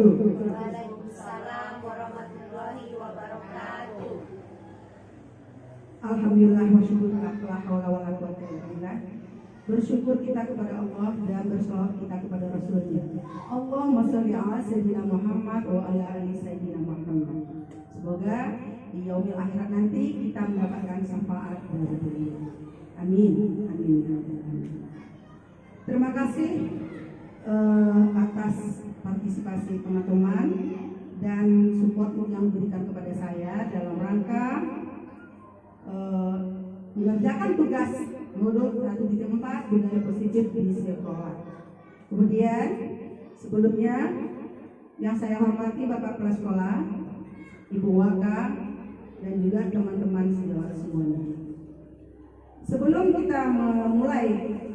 wabarakatuh. Waalaikumsalam warahmatullahi wabarakatuh. Alhamdulillah wa syukurlah la haula wala quwwata illa billah. Bersyukur kita kepada Allah dan bersalawat kita kepada Rasulnya. Allahumma sholli ala sayyidina Muhammad wa ala ali sayyidina Muhammad. Semoga di yaumil akhirat nanti kita mendapatkan syafaat dari beliau. Amin. Amin. Terima kasih atas partisipasi teman-teman dan support yang diberikan kepada saya dalam rangka mengerjakan tugas modul 1.4 budaya positif di sekolah. Kemudian sebelumnya yang saya hormati Bapak Kepala Sekolah, Ibu Waka, dan juga teman-teman sejawat semuanya. Sebelum kita memulai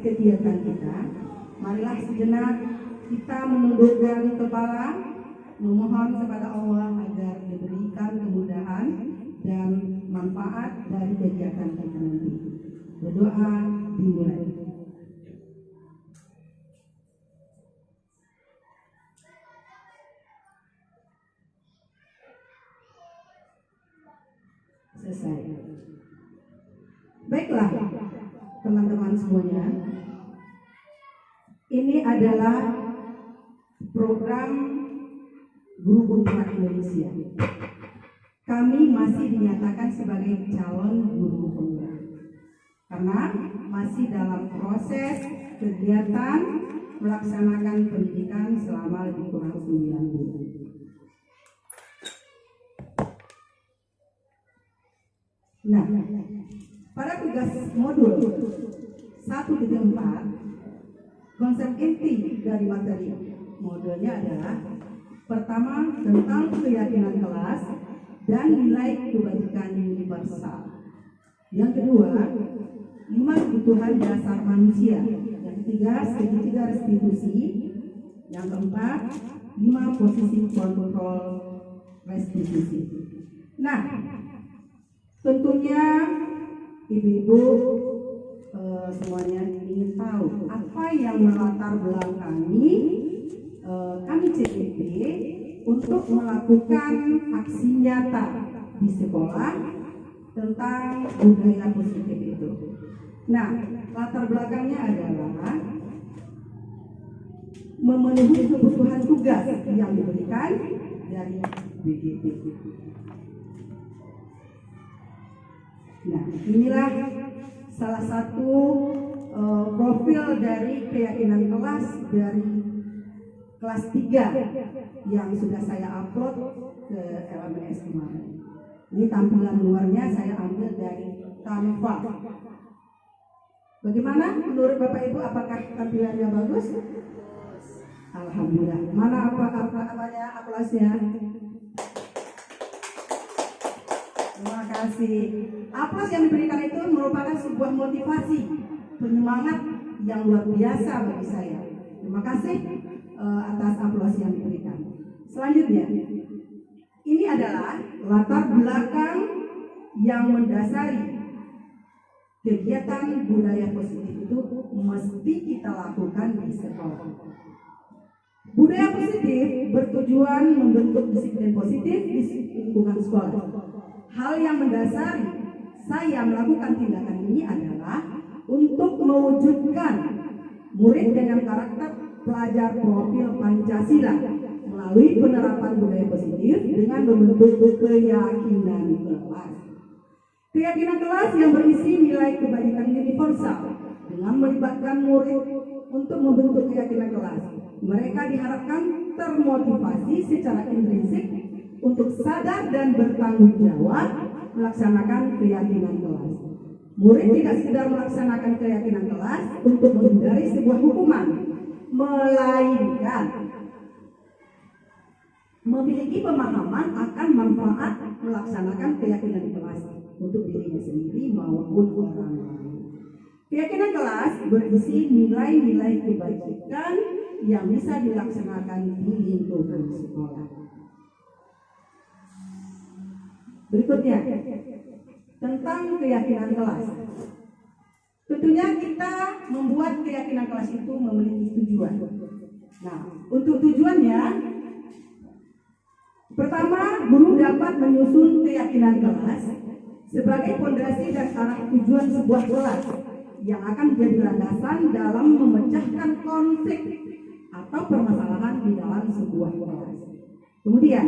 kegiatan kita, marilah sejenak kita menundukkan kepala, memohon kepada Allah agar diberikan kemudahan dan manfaat dari kegiatan kita nanti. Berdoa dimulai. Selesai. Baiklah, teman-teman semuanya. Ini adalah program Guru Penggerak Indonesia. Kami masih dinyatakan sebagai calon guru penggerak karena masih dalam proses kegiatan melaksanakan pendidikan selama lebih kurang 9 bulan. Nah, pada tugas modul 1.4, konsep inti dari materi modulnya adalah pertama tentang keyakinan kelas dan nilai kebajikan universal. Yang kedua, 5 kebutuhan dasar manusia. Yang ketiga, segitiga restitusi. Yang keempat, 5 posisi kontrol restitusi. Nah, tentunya ibu-ibu semuanya ingin tahu apa yang melatar belakangi kami CPP untuk melakukan aksi nyata di sekolah tentang budaya positif itu. Nah, latar belakangnya adalah memenuhi kebutuhan tugas yang diberikan dari BGP. Nah, inilah salah satu profil dari keyakinan kelas dari kelas 3 yang sudah saya upload ke LMS kemarin. Ini tampilan luarnya saya ambil dari Canva. Bagaimana menurut Bapak Ibu, apakah tampilannya bagus? Alhamdulillah. Mana apanya aplausnya? Terima kasih. Aplaus yang diberikan itu merupakan sebuah motivasi, penyemangat yang luar biasa bagi saya. Terima kasih atas aplaus yang diberikan. Selanjutnya, ini adalah latar belakang yang mendasari kegiatan budaya positif itu mesti kita lakukan di sekolah. Budaya positif bertujuan membentuk disiplin positif di lingkungan sekolah. Hal yang mendasari saya melakukan tindakan ini adalah untuk mewujudkan murid dengan karakter pelajar profil Pancasila melalui penerapan budaya positif dengan membentuk keyakinan kelas. Keyakinan kelas yang berisi nilai kebajikan universal dengan melibatkan murid untuk membentuk keyakinan kelas. Mereka diharapkan termotivasi secara intrinsik untuk sadar dan bertanggung jawab melaksanakan keyakinan kelas. Murid tidak sekedar melaksanakan keyakinan kelas untuk menghindari sebuah hukuman, melainkan memiliki pemahaman akan manfaat melaksanakan keyakinan kelas untuk dirinya sendiri maupun orang lain. Keyakinan kelas berisi nilai-nilai kebajikan yang bisa dilaksanakan di lingkungan sekolah. Berikutnya, tentang keyakinan kelas. Tentunya kita membuat keyakinan kelas itu memiliki tujuan. Nah, untuk tujuannya Pertama, guru dapat menyusun keyakinan kelas sebagai fondasi dan arah tujuan sebuah kelas yang akan menjadi landasan dalam memecahkan konflik atau permasalahan di dalam sebuah kelas. Kemudian,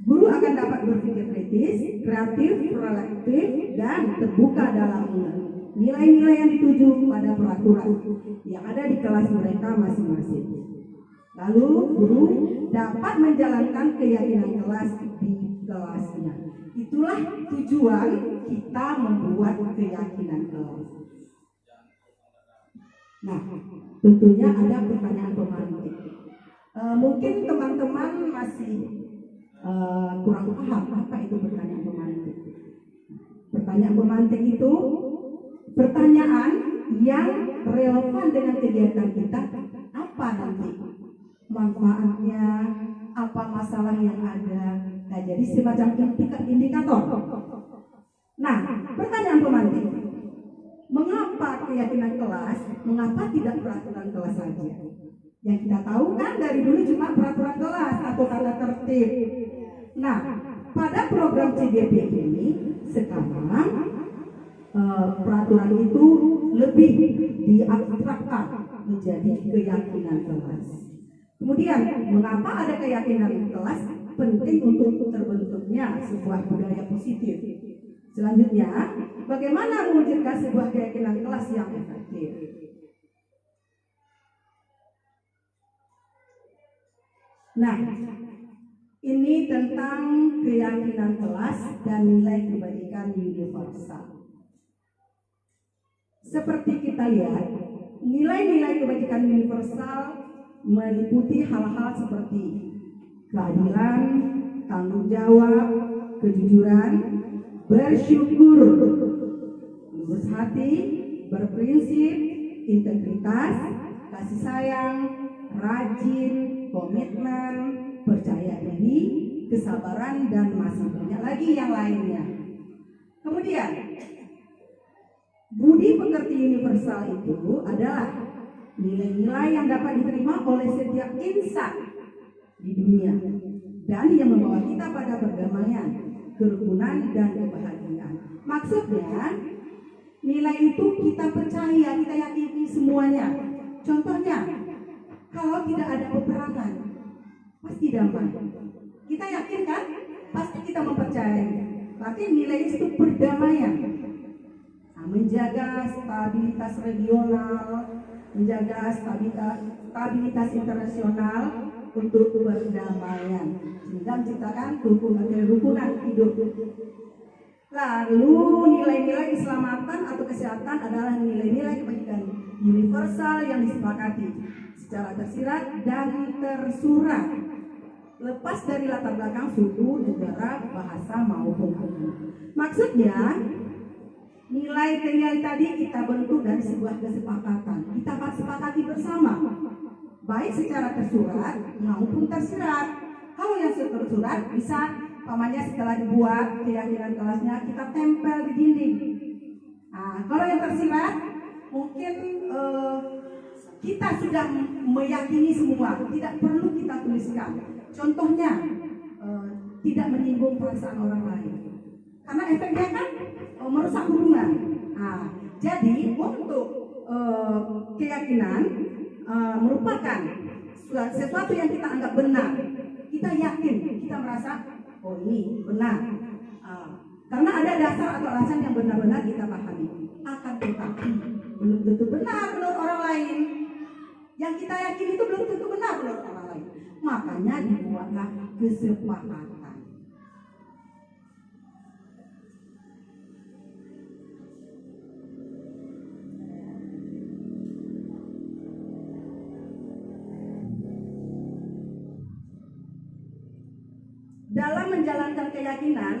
guru akan dapat berpikir kritis, kreatif, reflektif, dan terbuka dalam nilai-nilai yang dituju pada peraturan yang ada di kelas mereka masing-masing. Lalu, guru dapat menjalankan keyakinan kelas di kelasnya. Itulah tujuan kita membuat keyakinan kelas. Nah, tentunya ada pertanyaan pemantik. Mungkin teman-teman masih kurang paham apa itu pertanyaan pemantik. Pertanyaan pemantik itu pertanyaan yang relevan dengan kegiatan kita. Apa nanti manfaatnya, apa masalah yang ada. Nah, jadi semacam indikator. Nah, pertanyaan pemantik, mengapa keyakinan kelas, mengapa tidak peraturan kelas saja? Yang kita tahu kan dari dulu cuma peraturan kelas atau tata tertib. Nah, pada program CGP ini sekarang peraturan itu lebih diabstrakkan menjadi keyakinan kelas. Kemudian, mengapa ada keyakinan kelas? Penting untuk terbentuknya sebuah budaya positif. Selanjutnya, bagaimana mewujudkan sebuah keyakinan kelas yang efektif? Nah, ini tentang keyakinan kelas dan nilai kebajikan universal. Seperti kita lihat, nilai-nilai kebajikan universal meliputi hal-hal seperti keadilan, tanggung jawab, kejujuran, bersyukur, lurus hati, berprinsip, integritas, kasih sayang, rajin, komitmen, percaya diri, kesabaran, dan masih banyak lagi yang lainnya. Kemudian, budi pekerti universal itu adalah nilai-nilai yang dapat diterima oleh setiap insan di dunia dan yang membawa kita pada perdamaian, kerukunan, dan kebahagiaan. Maksudnya, nilai itu kita percaya, kita yakini semuanya. Contohnya, kalau tidak ada peperangan, pasti damai. Kita yakin kan? Pasti kita mempercayai. Tapi nilai itu perdamaian. Nah, menjaga stabilitas regional, menjaga stabilitas internasional untuk perdamaian, sehingga menciptakan kerukunan hidup. Lalu nilai-nilai keselamatan atau kesehatan adalah nilai-nilai kebajikan universal yang disepakati secara tersirat dan tersurat, lepas dari latar belakang suku, negara, bahasa maupun agama. Maksudnya, nilai-nilai tadi kita bentuk dari sebuah kesepakatan. Kita sepakati bersama, baik secara tersurat maupun tersirat. Kalau yang tersurat bisa, pamannya setelah dibuat keyakinan kelasnya kita tempel di dinding. Nah, kalau yang tersirat mungkin kita sudah meyakini semua, tidak perlu kita tuliskan. Contohnya, tidak menyinggung perasaan orang lain, karena efeknya kan merusak hubungan. Nah, jadi untuk keyakinan merupakan sesuatu yang kita anggap benar. Kita yakin, kita merasa oh ini benar. Karena ada dasar atau alasan yang benar-benar kita pahami. Akan tetapi belum tentu benar menurut orang lain. Yang kita yakin itu belum tentu benar menurut orang lain. Makanya dibuatlah kesepakatan. Dalam menjalankan keyakinan,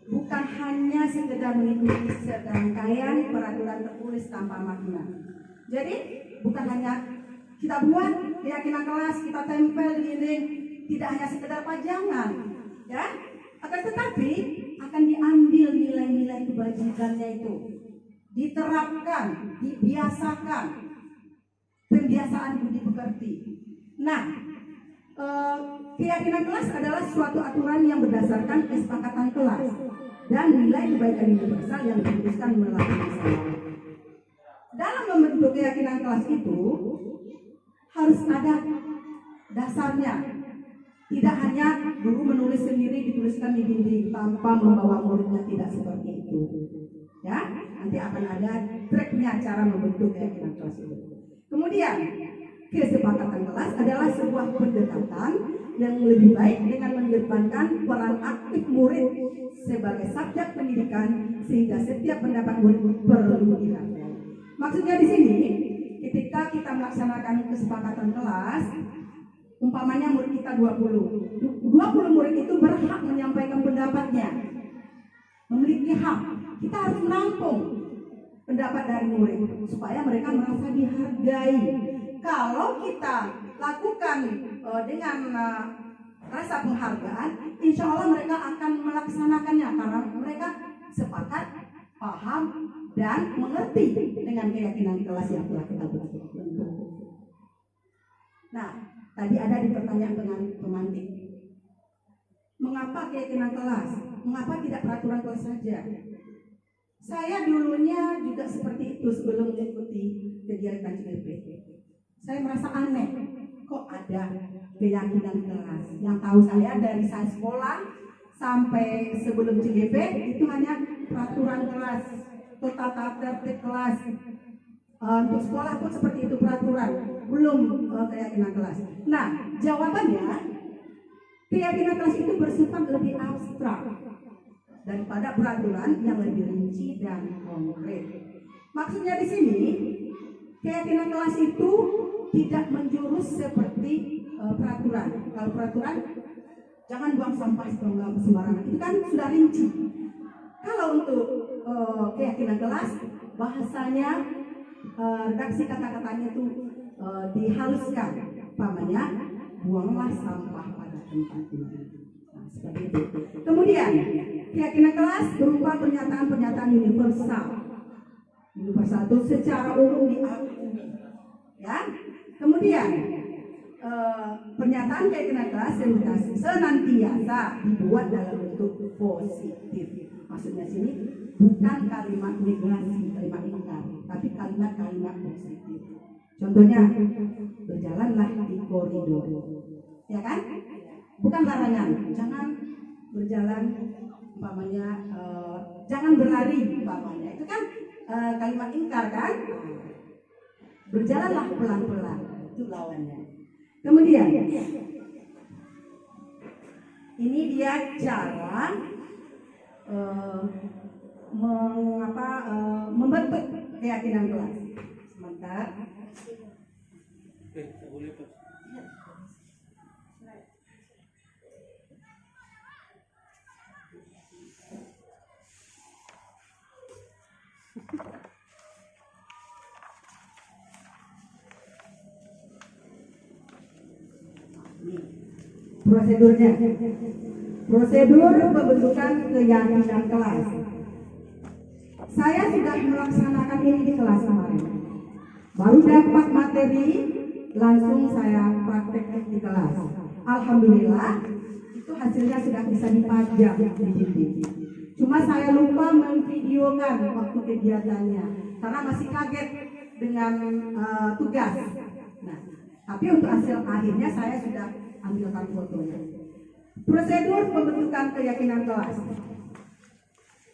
bukan hanya sekedar mengikuti serangkaian peraturan tertulis tanpa makna. Jadi bukan hanya kita buat keyakinan kelas, kita tempel di dinding, tidak hanya sekedar pajangan, ya. Akan tetapi akan diambil nilai-nilai kebajikannya itu, diterapkan, dibiasakan, pembiasaan budi pekerti. Nah, keyakinan kelas adalah suatu aturan yang berdasarkan kesepakatan kelas dan nilai kebaikan universal yang diputuskan melalui musyawarah. Dalam membentuk keyakinan kelas itu harus ada dasarnya. Tidak hanya guru menulis sendiri dituliskan di dinding tanpa membawa muridnya, tidak seperti itu. Ya, nanti akan ada tracknya cara membentuk keyakinan kelas itu. Kemudian kesepakatan kelas adalah sebuah pendekatan yang lebih baik dengan mengedepankan peran aktif murid sebagai subjek pendidikan sehingga setiap pendapat murid perlu dihargai. Maksudnya di sini, ketika kita melaksanakan kesepakatan kelas, umpamanya murid kita 20 murid itu berhak menyampaikan pendapatnya, memiliki hak. Kita harus menampung pendapat dari murid supaya mereka merasa dihargai. Kalau kita lakukan dengan rasa penghargaan, insya Allah mereka akan melaksanakannya karena mereka sepakat, paham, dan mengerti dengan keyakinan kelas yang telah kita bentuk. Nah, tadi ada di pertanyaan pemantik, mengapa keyakinan kelas? Mengapa tidak peraturan kelas saja? Saya dulunya juga seperti itu sebelum mengikuti kegiatan CGP. Saya merasa aneh, kok ada keyakinan kelas? Yang tahu saya dari saya sekolah sampai sebelum CGP itu hanya peraturan kelas, tata tertib kelas. Untuk sekolah pun seperti itu peraturan, belum keyakinan kelas. Nah, jawabannya keyakinan kelas itu bersifat lebih abstrak daripada peraturan yang lebih rinci dan konkret. Maksudnya di sini keyakinan kelas itu tidak menjurus seperti peraturan. Kalau peraturan jangan buang sampah sembarangan, itu kan sudah rinci. Kalau untuk keyakinan kelas, bahasanya redaksi kata-katanya itu dihaluskan, umpamanya buanglah sampah pada tempatnya. Nah, seperti itu. Kemudian keyakinan kelas berupa pernyataan-pernyataan universal. Universal itu secara umum diakui, ya. Kemudian pernyataan keyakinan kelas senantiasa dibuat dalam bentuk positif. Maksudnya sini bukan kalimat negasi, kalimat ingkar, tapi kalimat-kalimat positif. Contohnya, berjalanlah di koridor, ya kan? Bukan larangan, jangan berjalan, umpamanya jangan berlari, umpamanya itu kan kalimat ingkar kan? Berjalanlah pelan-pelan, itu lawannya. Kemudian ini dia cara membentuk keyakinan kelas. Sebentar. Boleh Pak. Prosedurnya, prosedur pembentukan keyakinan kelas. Saya sudah melaksanakan ini di kelas kemarin. Baru dapat materi, langsung saya praktekkan di kelas. Alhamdulillah, itu hasilnya sudah bisa dipajang di dinding. Cuma saya lupa memvideokan waktu kegiatannya karena masih kaget dengan tugas. Nah, tapi untuk hasil akhirnya saya sudah ambilkan fotonya. Prosedur pembentukan keyakinan kelas.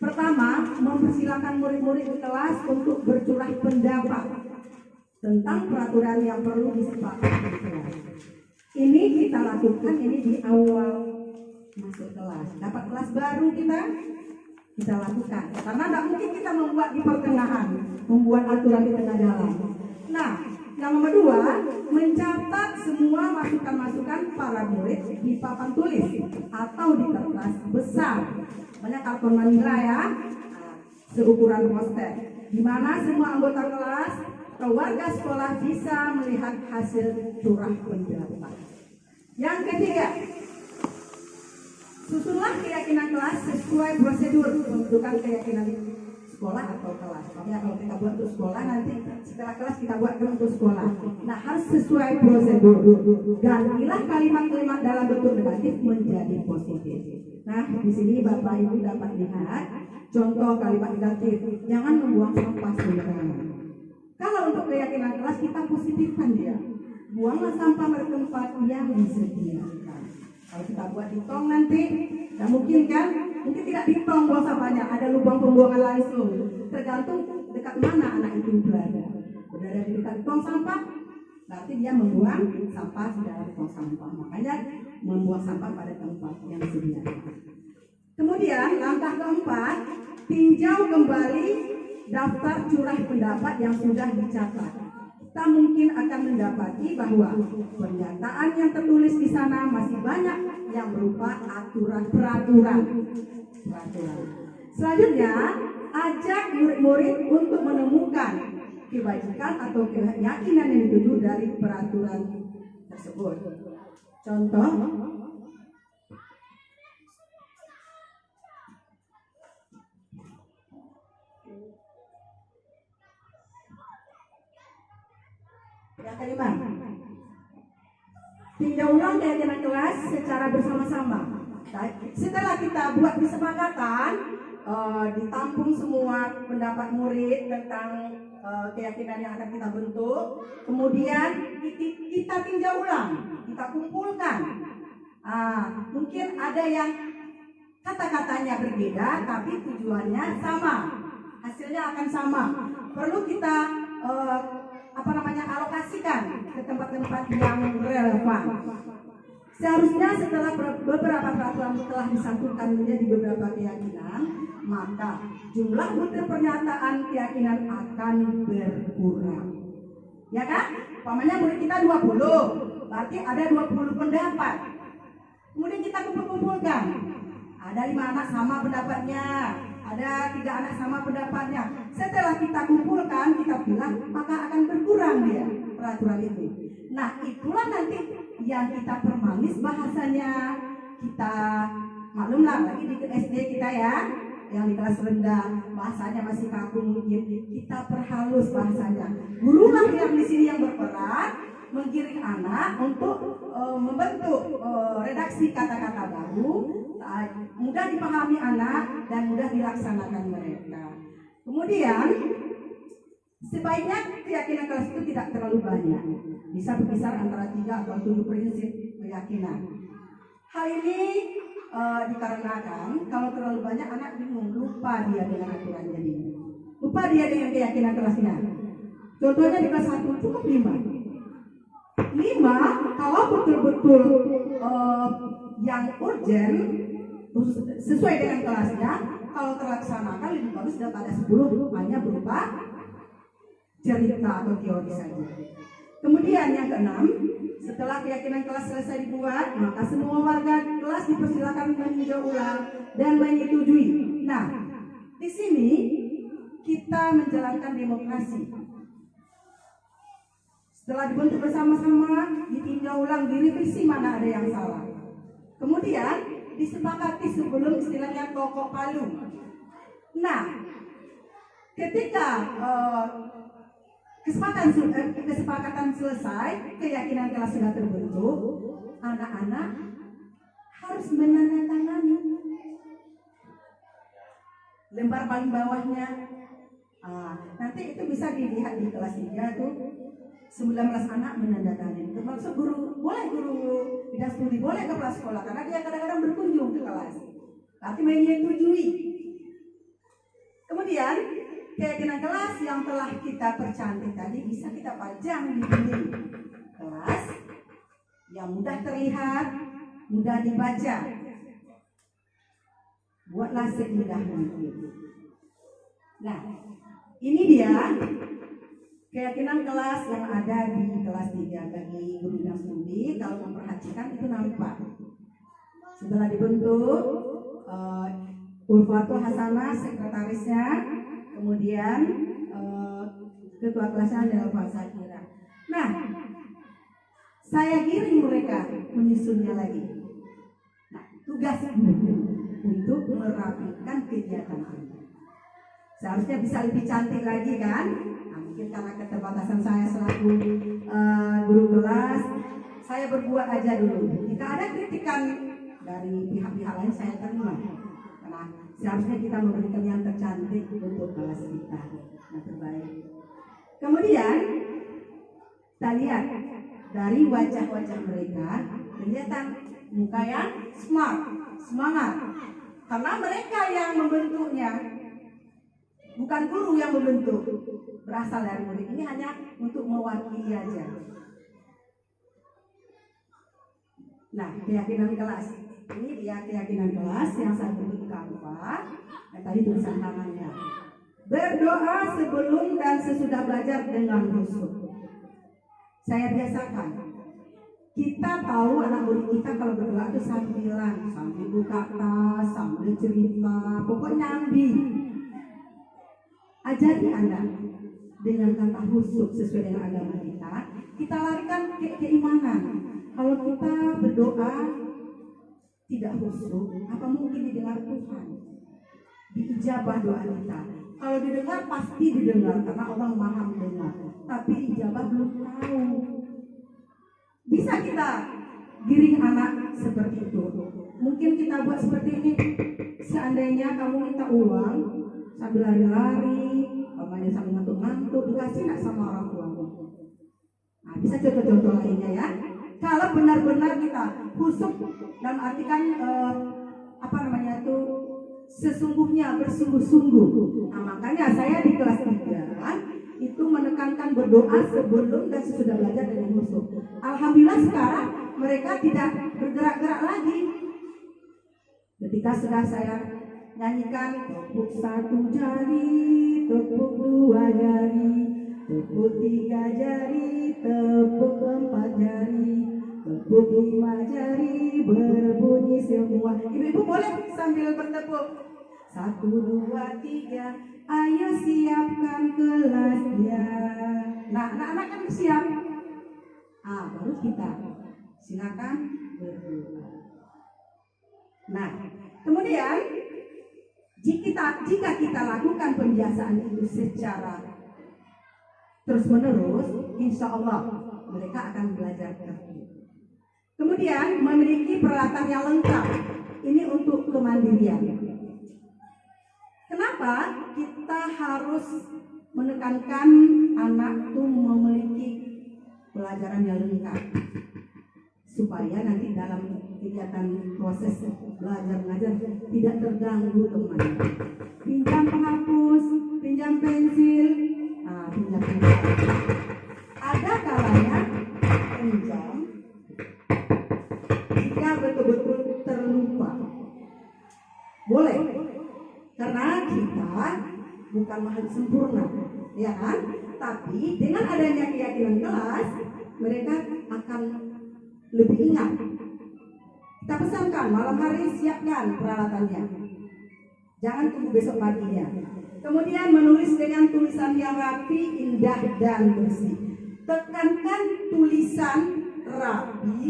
Pertama, mempersilakan murid-murid di kelas untuk bercurah pendapat tentang peraturan yang perlu disepakati di kelas. Ini kita lakukan ini di awal masuk kelas. Dapat kelas baru kita lakukan. Karena tidak mungkin kita membuat di pertengahan, membuat aturan di tengah jalan. Nah, yang nomor 2, mencatat semua masukan-masukan para murid di papan tulis atau di kertas besar. Banyak karton manila ya, seukuran poster, di mana semua anggota kelas atau warga sekolah bisa melihat hasil curah pendapat. Yang ketiga, susunlah keyakinan kelas sesuai prosedur pembentukan keyakinan sekolah atau kelas. Makanya kalau kita buat untuk sekolah, nanti setelah kelas kita buat untuk sekolah. Nah, harus sesuai prosedur. Gantilah kalimat-kalimat dalam bentuk negatif menjadi positif. Nah, di sini Bapak Ibu dapat lihat contoh kalimat negatif. Jangan membuang sampah sembarangan. Kalau untuk keyakinan kelas kita positifkan dia. Buanglah sampah pada tempat yang disediakan. Kalau kita buat di tong nanti, ya mungkin kan? Mungkin tidak di tong buang sampahnya, ada lubang pembuangan langsung. Tergantung dekat mana anak itu berada. Berada di dekat tong sampah, berarti dia membuang sampah di dalam tong sampah. Makanya membuang sampah pada tempat yang disediakan. Kemudian langkah keempat, tinjau kembali daftar curah pendapat yang sudah dicatat. Kita mungkin akan mendapati bahwa pernyataan yang tertulis di sana masih banyak yang berupa peraturan. Selanjutnya, ajak murid-murid untuk menemukan kebajikan atau keyakinan yang dituju dari peraturan tersebut. Contoh, yang kelima, tinjau ulang keyakinan kelas secara bersama-sama. Setelah kita buat kesepakatan, ditampung semua pendapat murid tentang keyakinan yang akan kita bentuk, kemudian kita tinjau ulang, kita kumpulkan. Mungkin ada yang kata-katanya berbeda, tapi tujuannya sama, hasilnya akan sama. Perlu kita alokasikan ke tempat-tempat yang relevan. Seharusnya setelah beberapa peraturan telah disatukan menjadi beberapa keyakinan, maka jumlah butir pernyataan keyakinan akan berkurang. Ya kan? Umpamanya murid kita 20, berarti ada 20 pendapat. Kemudian kita kumpulkan. Ada 5 anak sama pendapatnya, ada 3 anak sama pendapatnya. Setelah kita kumpulkan, kita bilang, maka akan berkurang dia peraturan itu. Nah, itulah nanti yang kita permanis bahasanya. Kita maklumlah lagi di SD kita ya, yang di kelas rendah bahasanya masih kaku mungkin, kita perhalus bahasanya. Gurulah yang di sini yang berperan menggiring anak untuk membentuk redaksi kata-kata baru, mudah dipahami anak dan mudah dilaksanakan mereka. Kemudian sebaiknya keyakinan kelas itu tidak terlalu banyak, bisa berkisar antara 3 atau 7 prinsip keyakinan. Hal ini dikarenakan kalau terlalu banyak anak bingung, lupa dia dengan aturan, jadi lupa dia dengan keyakinan kelasnya. Contohnya di kelas 1 cukup 5 kalau betul-betul yang urgent sesuai dengan kelasnya, kalau terlaksanakan lebih bagus daripada 10 hanya berupa cerita atau teori saja. Kemudian yang keenam, setelah keyakinan kelas selesai dibuat, maka semua warga kelas dipersilakan meninjau ulang dan menyetujui. Nah, di sini kita menjalankan demokrasi. Setelah dibentuk bersama-sama, ditinjau ulang, direvisi mana ada yang salah. Kemudian disepakati sebelum istilahnya ketok palu. Nah, ketika kesepakatan selesai, keyakinan kelas sudah terbentuk, anak-anak harus menandatangani lembar paling bawahnya. Nanti itu bisa dilihat di kelas 3 tuh, 19 anak menandatangani. Termasuk guru bidang studi boleh ke kelas sekolah karena dia kadang-kadang berkunjung ke kelas. Tapi menyetujui. Kemudian keyakinan kelas yang telah kita percantik tadi bisa kita pajang di dinding kelas yang mudah terlihat, mudah dibaca. Buatlah semudah mungkin. Nah, ini dia keyakinan kelas yang ada di kelas 3 bagi guru bidang studi. Kalau memperhatikan itu nampak. Setelah dibentuk, Ulfatul Hasanah sekretarisnya, kemudian ketua kelasnya adalah Pak Sakira. Nah, saya giring mereka menyusunnya lagi. Nah, tugas guru untuk merapikan kegiatan ini. Seharusnya bisa lebih cantik lagi kan? Nah, mungkin karena keterbatasan saya selaku guru kelas, saya berbuat aja dulu. Jika ada kritikan dari pihak-pihak lain, saya terima. Karena seharusnya kita memberikan yang tercantik untuk kelas kita, yang terbaik. Kemudian kita lihat dari wajah-wajah mereka, kelihatan muka yang smart, semangat. Karena mereka yang membentuknya, bukan guru yang membentuk, berasal dari murid. Ini hanya untuk mewakili aja. Nah, keyakinan kelas. Ini dia keyakinan kelas yang saya bentuk kanva. Dan tadi tulisan tangannya. Berdoa sebelum dan sesudah belajar dengan khusyuk. Saya biasakan. Kita tahu anak murid kita kalau berdoa itu sambilan, sambil buka tas, sambil cerita, pokoknya ambil. Ajari anak dengan kata khusyuk sesuai dengan agama kita. Kita larikan keimanan. Kalau kita berdoa tidak khusyuk, apa mungkin didengar Tuhan? Diijabah doa kita. Kalau didengar pasti didengar karena Allah Maha mendengar. Tapi ijabah belum tahu. Bisa kita giring anak seperti itu. Mungkin kita buat seperti ini. Seandainya kamu minta uang sambil lari-lari, mamanya sambil ngantuk-ngantuk, dikasih nggak sama orang tuamu? Nah, bisa contoh-contoh lainnya ya. Kalau benar-benar kita khusyuk dalam arti kan sesungguhnya bersungguh-sungguh. Nah, makanya saya di kelas 3 itu menekankan berdoa sebelum dan sesudah belajar dengan khusyuk. Alhamdulillah sekarang mereka tidak bergerak-gerak lagi. Ketika sudah saya nyanyikan tepuk 1 jari, tepuk 2 jari, tepuk 3 jari, tepuk 4 jari, tepuk 5 jari, berbunyi semua. Ibu-ibu boleh sambil bertepuk. 1, 2, 3, ayo siapkan kelasnya. Nah, anak-anak kan siap. Baru kita silakan berdoa. Nah, kemudian jika kita lakukan pembiasaan itu secara terus-menerus, insya Allah mereka akan belajar tertib. Kemudian memiliki peralatan yang lengkap. Ini untuk kemandirian. Kenapa kita harus menekankan anak itu memiliki pelajaran yang lengkap? Supaya nanti dalam kegiatan proses belajar mengajar tidak terganggu teman. Pinjam penghapus, pinjam pensil, pinjam pensil. Ada kalanya pinjam jika betul-betul terlupa. Boleh, karena kita bukan makhluk sempurna, ya kan? Tapi dengan adanya keyakinan kelas, mereka akan lebih ingat. Kita pesankan malam hari siapkan peralatannya. Jangan tunggu besok paginya. Kemudian menulis dengan tulisan yang rapi, indah dan bersih. Tekankan tulisan rapi,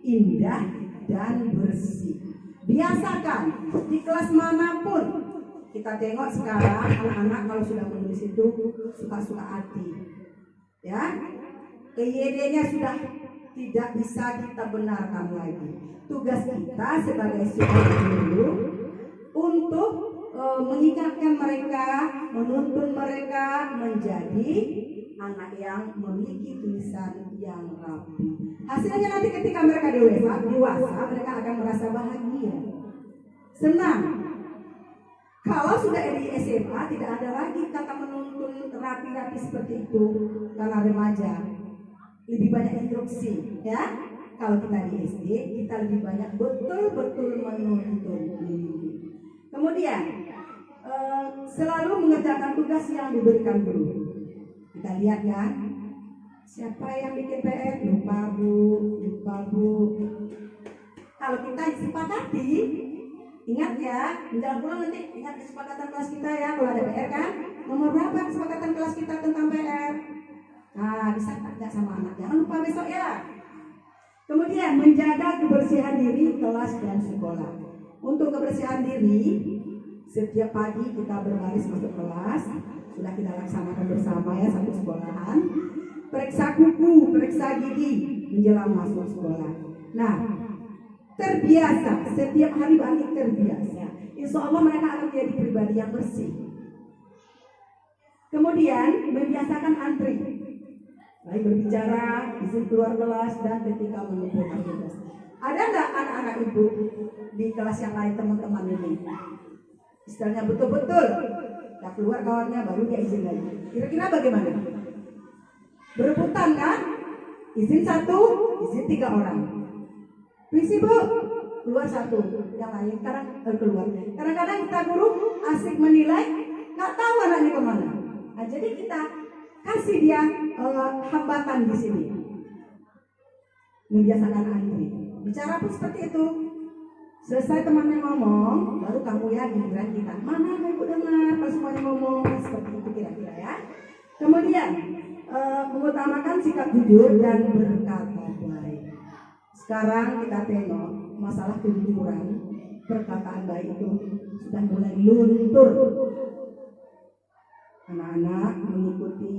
indah dan bersih. Biasakan di kelas manapun. Kita tengok sekarang anak-anak kalau sudah menulis itu suka-suka hati. Ya. EYD-nya sudah tidak bisa kita benarkan lagi. Tugas kita sebagai guru untuk mengingatkan mereka, menuntun mereka menjadi anak yang memiliki tulisan yang rapi. Hasilnya nanti ketika mereka dewasa mereka akan merasa bahagia, senang. Kalau sudah di SMA tidak ada lagi kata menuntun rapi-rapi seperti itu karena remaja. Lebih banyak instruksi, ya. Kalau kita di SD, kita lebih banyak betul-betul menuntun. Kemudian, selalu mengerjakan tugas yang diberikan guru. Kita lihat ya, siapa yang bikin PR? Lupa bu. Kalau kita disepakati, ingat ya, jangan pulang nanti ingat kesepakatan kelas kita ya. Kalau ada PR kan, nomor berapa kesepakatan kelas kita tentang PR? Nah, bisa tanya sama anak, jangan lupa besok ya. Kemudian menjaga kebersihan diri kelas dan sekolah. Untuk kebersihan diri, Setiap pagi kita berbaris masuk kelas, sudah kita laksanakan bersama ya satu sekolahan. Periksa kuku, periksa gigi menjelang masuk sekolah. Nah, terbiasa, setiap hari balik terbiasa. Insya Allah mereka akan menjadi pribadi yang bersih. Kemudian membiasakan antri, baik berbicara, izin keluar kelas dan ketika mengumpulkan tugas. Ada nggak anak-anak ibu di kelas yang lain teman-teman ini? Istilahnya betul-betul, tak keluar kawannya baru dia izin lagi. Kira-kira bagaimana? Berebutan kan? Izin 1, izin 3 orang. Permisi bu, keluar 1, yang lain sekarang keluar. Kadang-kadang kita guru asik menilai, nggak tahu anaknya kemana. Nah, jadi kita kasih dia hambatan di sini. Membiasakan antri. Bicara pun seperti itu. Selesai temannya ngomong, baru kamu ya giliran kita. Mana ibu dengar kalau semuanya ngomong seperti itu kira-kira ya. Kemudian mengutamakan sikap jujur dan berkata baik. Sekarang kita tengok masalah kejujuran, perkataan baik itu sudah mulai luntur. Anak-anak mengikuti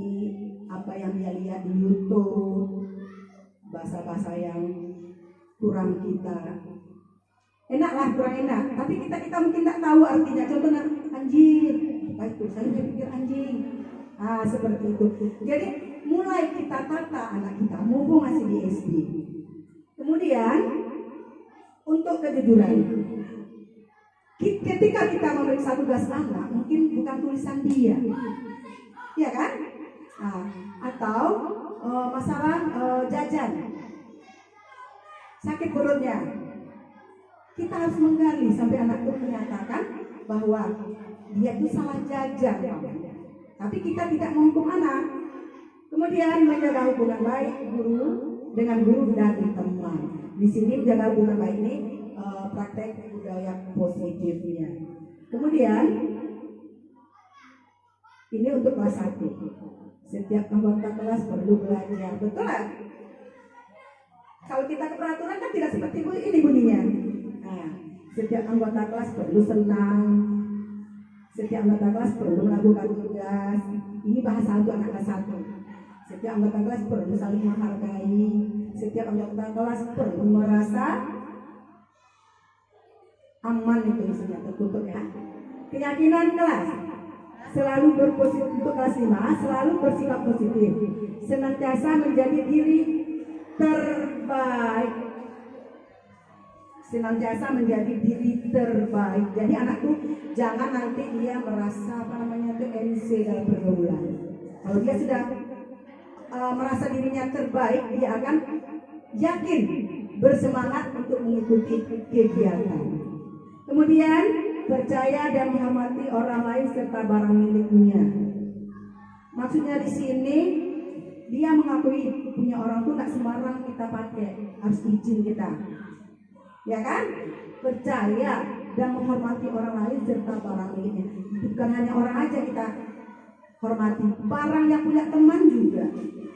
apa yang dia lihat di YouTube, bahasa-bahasa yang kurang kita. Enaklah kurang enak, tapi kita mungkin tak tahu artinya. Contohnya anjing, apa itu? Saya pikir anjing. Seperti itu. Jadi mulai kita tata anak kita, mumpung masih di SD. Kemudian untuk kejujuran, ketika kita memeriksa tugas anak, mungkin bukan tulisan dia, ya kan? Atau masalah jajan, sakit perutnya. Kita harus menggali sampai anak itu menyatakan bahwa dia itu salah jajan. Tapi kita tidak menghukum anak. Kemudian menjaga hubungan baik dengan guru dan teman. Di sini menjaga hubungan baik ini praktek budaya positifnya. Kemudian ini untuk kelas 1. Setiap anggota kelas perlu belajar. Betul lah. Kalau kita ke peraturan kan tidak seperti ini bunyinya. Setiap anggota kelas perlu senang. Setiap anggota kelas perlu melakukan tugas. Ini bahasa untuk anak kelas 1. Setiap anggota kelas perlu saling menghargai. Setiap anggota kelas perlu merasa aman, itu isinya tertutup ya. Keyakinan kelas selalu berpositif. Untuk kelas 5 selalu bersikap positif, senantiasa menjadi diri terbaik. Senantiasa menjadi diri terbaik. Jadi anak tuh jangan nanti dia merasa MC dalam pergaulan. Kalau dia sudah merasa dirinya terbaik, dia akan yakin bersemangat untuk mengikuti kegiatan. Kemudian percaya dan menghormati orang lain serta barang miliknya. Maksudnya di sini dia mengakui punya orang tuh nggak sembarang kita pakai, harus izin kita. Ya kan? Percaya dan menghormati orang lain serta barang miliknya. Bukan hanya orang aja kita hormati, barang yang punya teman juga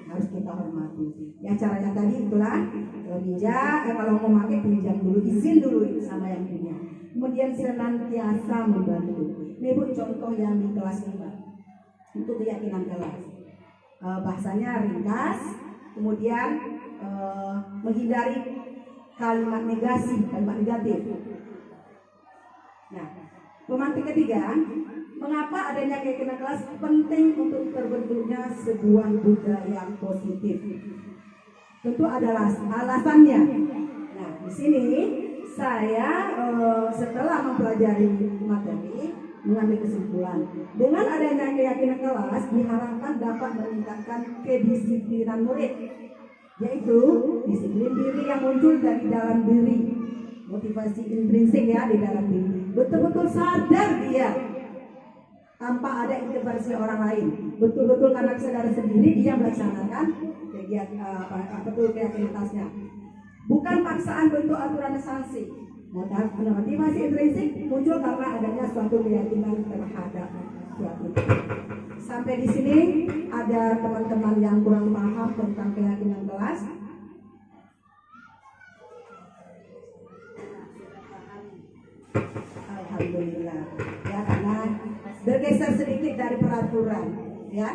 harus kita hormati. Ya caranya tadi itulah, kalau mau pakai pinjam dulu, izin dulu sama yang punya. Kemudian senantiasa membantu. Ini bu contoh yang di kelas 5 untuk keyakinan kelas. Bahasanya ringkas, kemudian menghindari kalimat negasi, kalimat negatif. Nah, pemantik ketiga, mengapa adanya keyakinan kelas penting untuk terbentuknya sebuah budaya yang positif? Tentu adalah alasannya. Nah, di sini saya setelah mempelajari materi mengambil kesimpulan, dengan adanya keyakinan kelas diharapkan dapat meningkatkan kedisiplinan murid, yaitu disiplin diri yang muncul dari dalam diri, motivasi intrinsik ya di dalam diri, betul-betul sadar dia tanpa ada intervensi orang lain, betul-betul karena kesadaran sendiri dia melaksanakan keyakinannya, bukan paksaan bentuk aturan sanksi. Motivasi intrinsik muncul karena adanya suatu keyakinan terhadap suatu. Sampai di sini ada teman-teman yang kurang paham tentang keyakinan kelas. Alhamdulillah. Ya, bergeser sedikit dari peraturan, ya.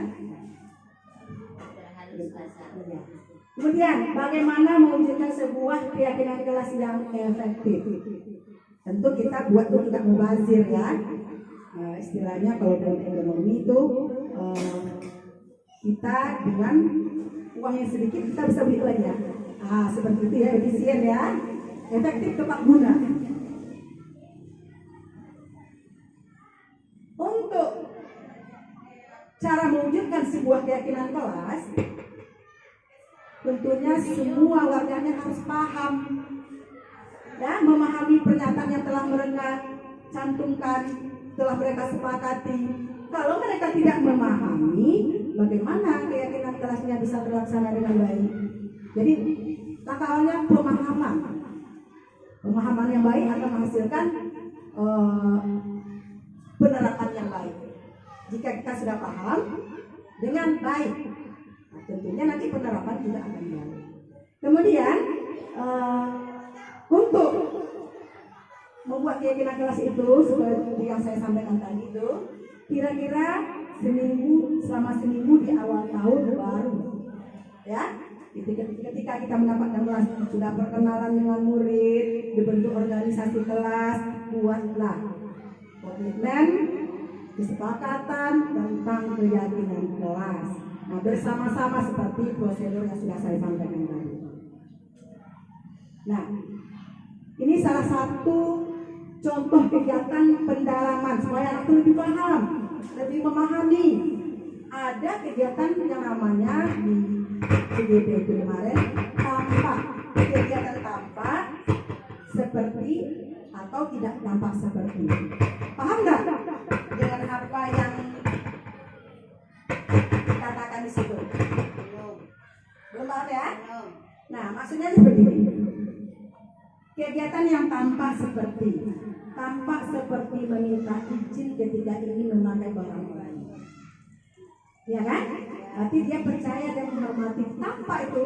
Ya. Kemudian, bagaimana mewujudkan sebuah keyakinan kelas yang efektif? Tentu kita buat itu tidak mubazir, ya. Istilahnya kalau dalam ekonomi itu kita dengan uang yang sedikit kita bisa beli banyak. Seperti itu ya, efisien ya, efektif tepat guna. Untuk cara mewujudkan sebuah keyakinan kelas, tentunya semua warganya harus paham dan memahami pernyataan yang telah mereka cantumkan, telah mereka sepakati. Kalau mereka tidak memahami, bagaimana keyakinan kelasnya bisa terlaksana dengan baik? Jadi langkah awalnya pemahaman. Pemahaman yang baik akan menghasilkan penerapan yang baik. Jika kita sudah paham dengan baik, tentunya nanti penerapan juga akan baik. Kemudian untuk membuat keyakinan kelas itu seperti yang saya sampaikan tadi itu, kira-kira selama seminggu di awal tahun baru, ya. Ketika kita mendapatkan kelas, sudah perkenalan dengan murid, dibentuk organisasi kelas, buatlah komitmen, kesepakatan tentang keyakinan kelas. Nah, bersama-sama seperti prosedur yang sudah saya sampaikan tadi. Nah, ini salah satu contoh kegiatan pendalaman supaya anak lebih paham, lebih memahami. Ada kegiatan yang namanya di CGP itu kemarin tampak, kegiatan tampak seperti atau tidak tampak seperti. Paham nggak dengan apa yang dikatakan di situ? Belum paham ya? Nah, maksudnya seperti ini. Kegiatan yang tampak seperti meminta izin ketika ingin memakai barang lain, ya kan? Berarti dia percaya dan menghormati. Tampak itu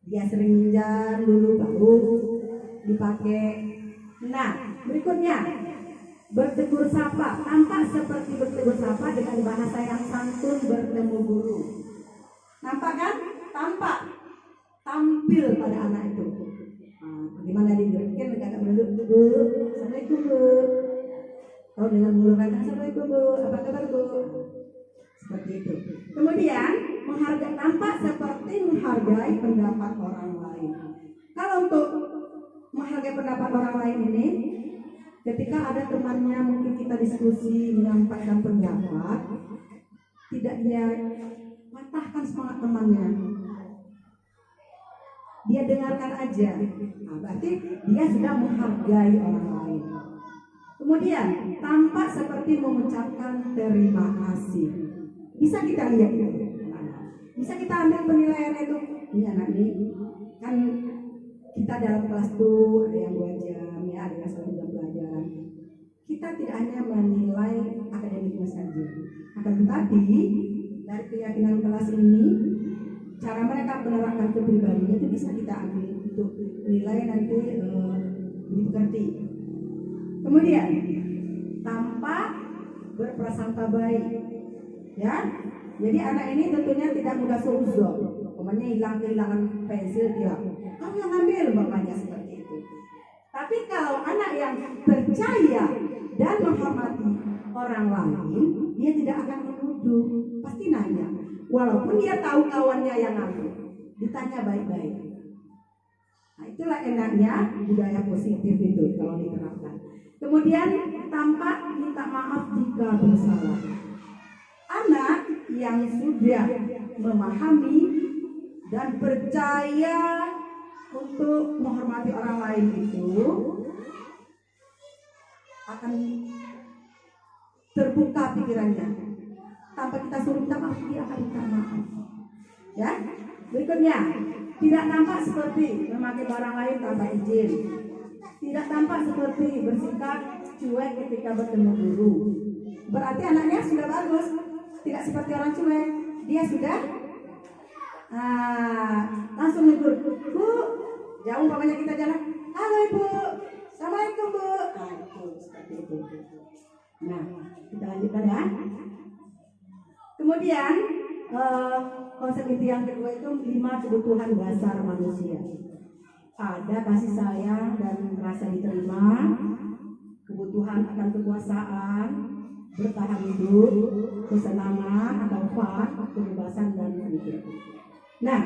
dia sering minjam dulu baru dipakai. Nah, berikutnya bertegur sapa. Tampak seperti bertegur sapa dengan bahasa yang santun bertemu guru. Nampak kan? Tampak tampil pada anak itu. Bagaimana dia mungkin agak menunduk, Bu, Assalamualaikum Bu. Kalau dengan mengulurkan Assalamualaikum Bu, apa kabar Bu? Seperti itu. Kemudian menghargai, tampak seperti menghargai pendapat orang lain. Kalau untuk menghargai pendapat orang lain ini, ketika ada temannya mungkin kita diskusi menyampaikan pendapat, tidak dia matahkan semangat temannya. Dia dengarkan aja. Nah, berarti dia sudah menghargai orang lain. Kemudian tampak seperti mengucapkan terima kasih. Bisa kita lihat itu. Bisa kita ambil penilaian itu. Ini anak ini kan kita dalam kelas tuh ada yang 2 jam, ya ada yang 1 jam pelajaran. Kita tidak hanya menilai akademiknya saja, akan tetapi dari keyakinan kelas ini, cara mereka menerapkan kepribadiannya itu bisa kita ambil untuk nilai nanti dimengerti. Kemudian tampak berprasangka baik, ya. Jadi anak ini tentunya tidak mudah seuzon. Umpamanya kehilangan pensil dia, kamu yang ambil, bapaknya seperti itu. Tapi kalau anak yang percaya dan menghormati orang lain, dia tidak akan menuduh, pasti nanya. Walaupun dia tahu kawannya yang ngambil, ditanya baik-baik. Nah, itulah enaknya budaya positif itu kalau diterapkan. Kemudian tampak minta maaf jika bersalah. Anak yang sudah memahami dan percaya untuk menghormati orang lain itu akan terbuka pikirannya. Tanpa kita suruh minta maaf, dia akan minta maaf. Ya, berikutnya tidak tampak seperti memakai barang lain tanpa izin. Tidak tampak seperti bersikap cuek ketika bertemu guru. Berarti anaknya sudah bagus, tidak seperti orang cuek. Dia sudah langsung negur, Bu, jauh umpamanya kita jalan, halo Ibu, Assalamualaikum Bu. Nah, itu seperti itu. Nah, kita lanjutkan ya. Kemudian konsep inti yang kedua itu 5 kebutuhan dasar manusia. Ada kasih sayang dan rasa diterima, kebutuhan akan kekuasaan, bertahan hidup, kesenangan atau fun, kebebasan dan freedom. Nah,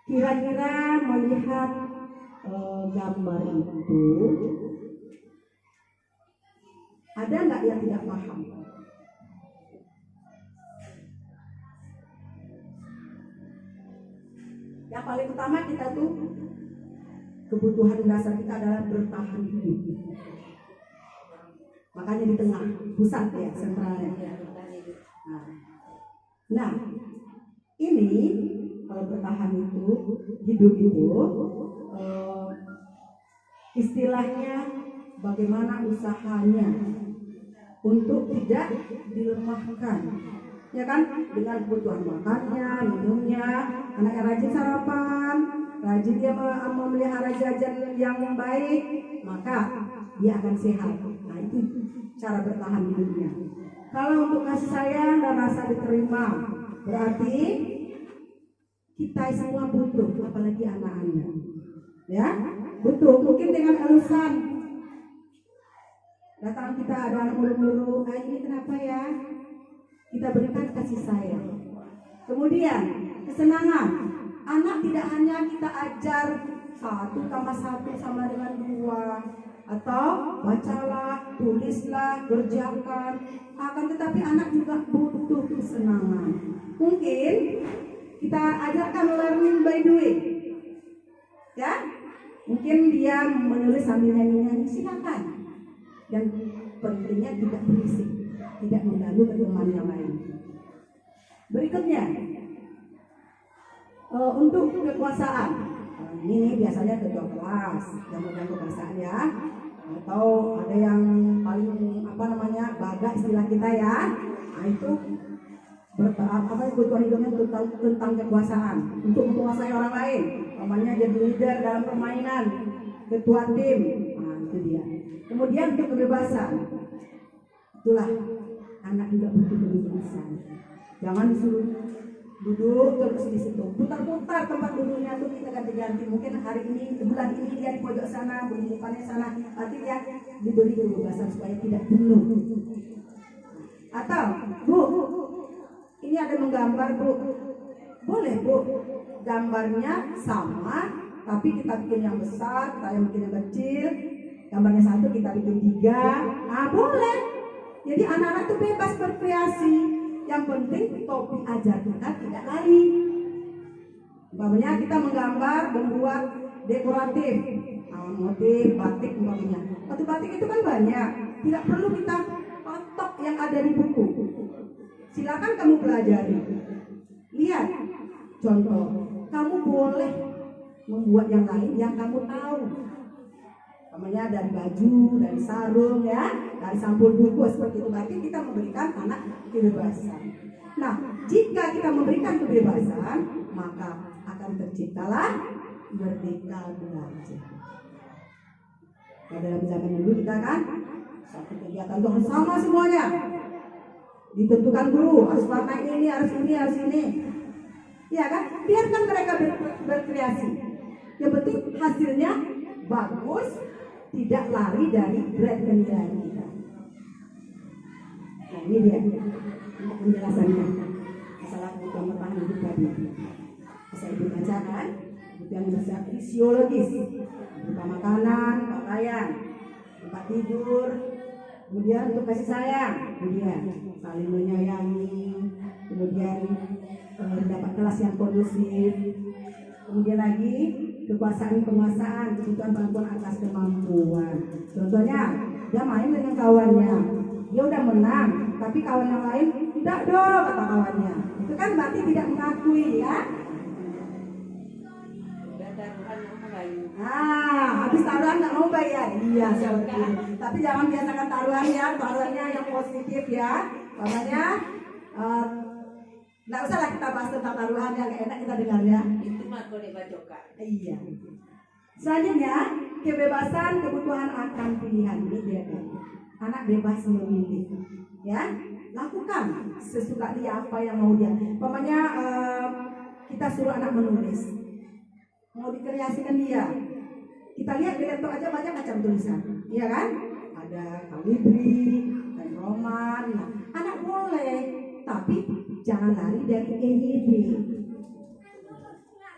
kira-kira melihat gambar itu, ada nggak yang tidak paham? Yang paling utama kita tuh kebutuhan dasar kita adalah bertahan hidup. Makanya di tengah, pusat ya, sentralnya. Nah, ini kalau bertahan itu, hidup itu, istilahnya bagaimana usahanya untuk tidak dilemahkan, ya kan? Dengan kebutuhan makannya, minumnya, anak yang rajin sarapan, rajin dia memelihara jajan yang baik, maka dia akan sehat. Nah, itu cara bertahan hidupnya. Kalau untuk kasih sayang dan rasa diterima, berarti kita semua butuh, apalagi anak-anak, ya butuh. Mungkin dengan elusan, datang kita ada anak mulu-mulu, ini kenapa ya? Kita berikan kasih sayang. Kemudian kesenangan, anak tidak hanya kita ajar 1+1 sama dengan 2, atau bacalah, tulislah, kerjakan, akan tetapi anak juga butuh kesenangan. Mungkin kita ajarkan learning by doing, ya. Mungkin dia menulis sambil nyanyi-nyanyi, silakan. Dan pentingnya tidak berisik, tidak mengganggu teman yang lain. Berikutnya, untuk kekuasaan. Ini biasanya ketua kelas yang megang kekuasaan ya, atau ada yang paling baga istilah kita ya. Nah itu kebutuhan hidupnya tentang kekuasaan untuk menguasai orang lain. Namanya jadi leader dalam permainan, ketua tim. Nah itu dia. Kemudian untuk kebebasan, itulah anak juga butuh kebebasan. Jangan disuruh duduk terus di situ, putar-putar tempat duduknya tuh, kita ganti-ganti. Mungkin hari ini, bulan ini dia di pojok sana, bulan depannya sana. Nanti dia diberi kebebasan supaya tidak jenuh. Atau, Bu, ini ada menggambar, Bu. Boleh, Bu, gambarnya sama, tapi kita bikin yang besar, kita yang bikin yang kecil. Gambarnya 1, kita bikin 3. Nah, boleh. Jadi anak-anak tuh bebas berkreasi. Yang penting topi ajar kita tidak lari. Umpamanya kita menggambar, membuat dekoratif, motif batik umpamanya. Motif batik itu kan banyak, tidak perlu kita patok yang ada di buku. Silakan kamu pelajari. Lihat contoh, kamu boleh membuat yang lain yang kamu tahu. Umpamanya dari baju, dari sarung ya, dari sampul buku seperti itu. Berarti kita memberikan anak kebebasan. Nah, jika kita memberikan kebebasan, maka akan terciptalah merdeka belajar. Pada dalam zaman dulu kita kan satu kegiatan itu harus sama semuanya. Ditentukan guru, harus warna ini, harus ini, harus ini. Ya kan? Biarkan mereka berkreasi. Yang penting hasilnya bagus, tidak lari dari berat penilaian kita. Nah ini dia untuk penjelasannya masalah kebutuhan bertahan hidup tadi. Bisa ibu bacakan kebutuhan dasar fisiologis, berupa makanan, pakaian, tempat tidur, kemudian untuk kasih sayang, kemudian saling menyayangi, kemudian mendapat kelas yang kondusif, kemudian lagi kekuasaan penguasaan, kebutuhan bantuan atas kemampuan. Contohnya dia main dengan kawannya, dia udah menang, tapi kawan yang lain tidak dong kata kawannya. Itu kan berarti tidak mengakui ya. Habis taruhan nggak mau bayar. Iya seperti itu. Tapi jangan biasakan taruhan ya, taruhannya yang positif ya. Makanya nggak usah lah kita bahas tentang taruhan yang enak kita dengar ya. Itu mah boleh bacoka. Iya. Selanjutnya kebebasan kebutuhan akan pilihan ini dia kan. anak bebas memilih, ya. Lakukan sesuka dia apa yang mau dia. Umpamanya kita suruh anak menulis, mau dikreasikan dia. Kita lihat di laptop aja banyak macam tulisan, iya kan? Ada kalibri, dan roman. Nah, anak boleh, tapi jangan lari dari EYD.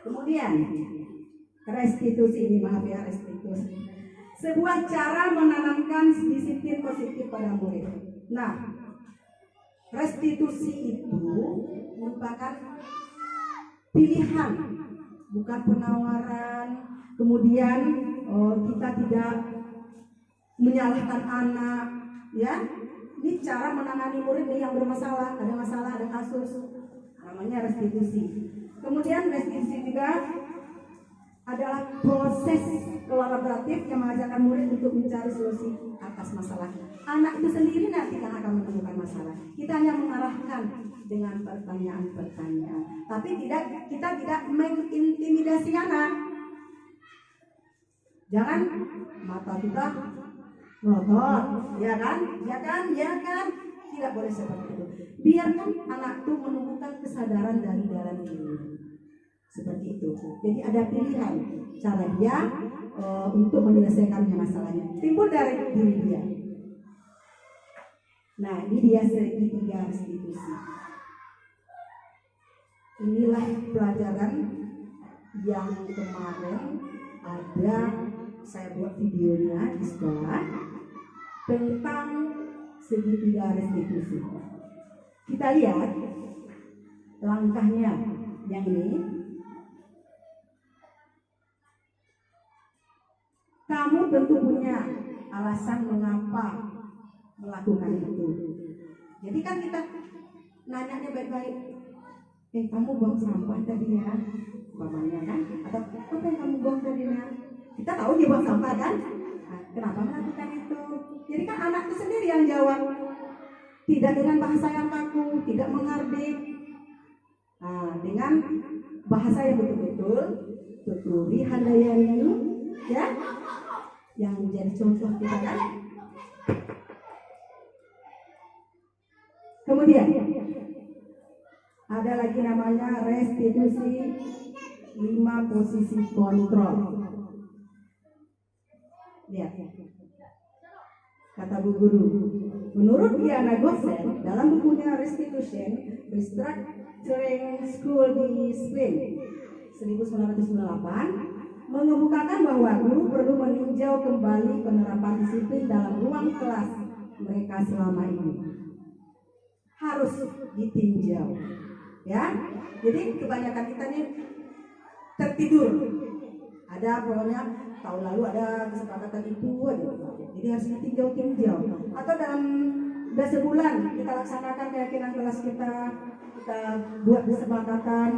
Kemudian restitusi, ini maaf ya, restitusi. Sebuah cara menanamkan disiplin positif pada murid. Nah, restitusi itu merupakan pilihan, bukan penawaran. Kemudian kita tidak menyalahkan anak, ya. Ini cara menangani murid nih yang bermasalah, ada masalah, ada kasus, namanya restitusi. Kemudian restitusi juga adalah proses kolaboratif yang mengajarkan murid untuk mencari solusi atas masalah. Anak itu sendiri nanti yang akan menemukan masalah. Kita hanya mengarahkan dengan pertanyaan-pertanyaan, tapi kita tidak mengintimidasi anak. Jangan mata kita melotot, ya kan? Tidak boleh seperti itu. Biarkan anak itu menumbuhkan kesadaran dari dalam diri. Seperti itu. Jadi ada pilihan cara dia untuk menyelesaikan masalahnya. Timbul dari diri dia. Nah, ini dia segitiga restitusi. Inilah pelajaran yang kemarin ada saya buat videonya di sekolah tentang segitiga restitusi. Kita lihat langkahnya yang ini. Kamu tentu punya alasan mengapa melakukan itu. Jadi kan kita nanyanya baik-baik. Kamu buang sampah tadi ya, umpamanya kan? Atau apa yang kamu buang tadi ya? Kita tahu dia buang sampah kan? Nah, kenapa melakukan itu? Jadi kan anak itu sendiri yang jawab. Tidak dengan bahasa yang kaku, tidak menghardik. Nah, dengan bahasa yang betul-betul tuturi handayani, ya, yang menjadi contoh kita kan. Kemudian ada lagi namanya restitusi 5 posisi kontrol. Lihat, kata Bu Guru, menurut Diana Gosen dalam bukunya Restitution, Restructuring School Discipline 1998 mengemukakan bahwa guru perlu meninjau kembali penerapan disiplin dalam ruang kelas mereka selama ini. Harus ditinjau, ya. Jadi kebanyakan kita nih tertidur. Ada pokoknya tahun lalu ada kesepakatan itu aja. Jadi harus ditinjau. Atau dalam udah sebulan kita laksanakan keyakinan kelas kita buat kesepakatan.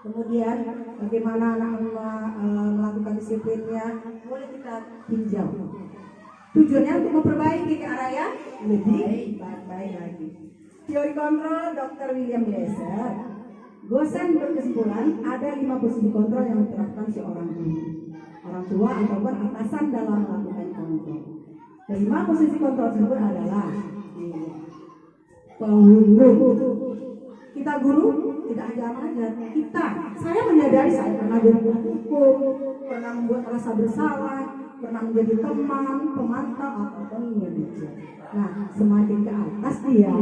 Kemudian bagaimana anak-anak melakukan disiplinnya, boleh kita tinjau. Tujuannya untuk memperbaiki ke arah yang lebih baik lagi. Teori kontrol Dr. William Glasser. Gosen berkesimpulan ada 5 posisi kontrol yang diterapkan seorang guru, orang tua ataupun atasan dalam melakukan kontrol. Kelima posisi kontrol tersebut adalah penghukum. Kita guru tidak hanya mengajar, saya menyadari saya pernah jadi penghukum, pernah membuat rasa bersalah, pernah menjadi teman, pemantau ataupun manajer. Nah, semakin ke atas dia,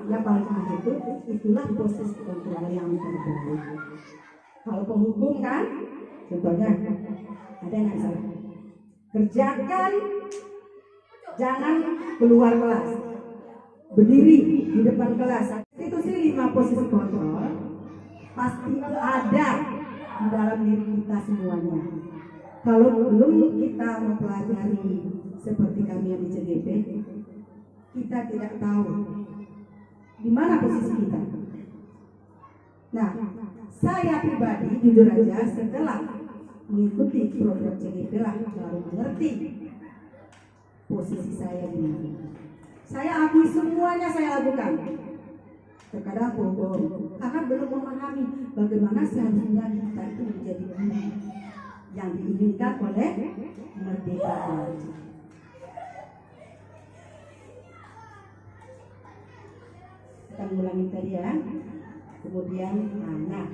yang paling akhir itulah proses kontrol yang terbaik. Kalau penghukum kan, contohnya ada yang nggak salah, kerjakan, jangan keluar kelas, berdiri di depan kelas. Itu sih 5 posisi kontrol pasti ada di dalam diri kita semuanya. Kalau belum kita mempelajari seperti kami yang di CGP, kita tidak tahu di mana posisi kita. Nah, saya pribadi jujur aja setelah mengikuti program CGP lah baru mengerti posisi saya di mana. Saya akui semuanya saya lakukan. Terkadang bohong, karena belum memahami bagaimana seharusnya kita itu menjadi guru yang diinginkan oleh Merdeka Belajar. Kita ngulangi tadi ya. Kemudian nah,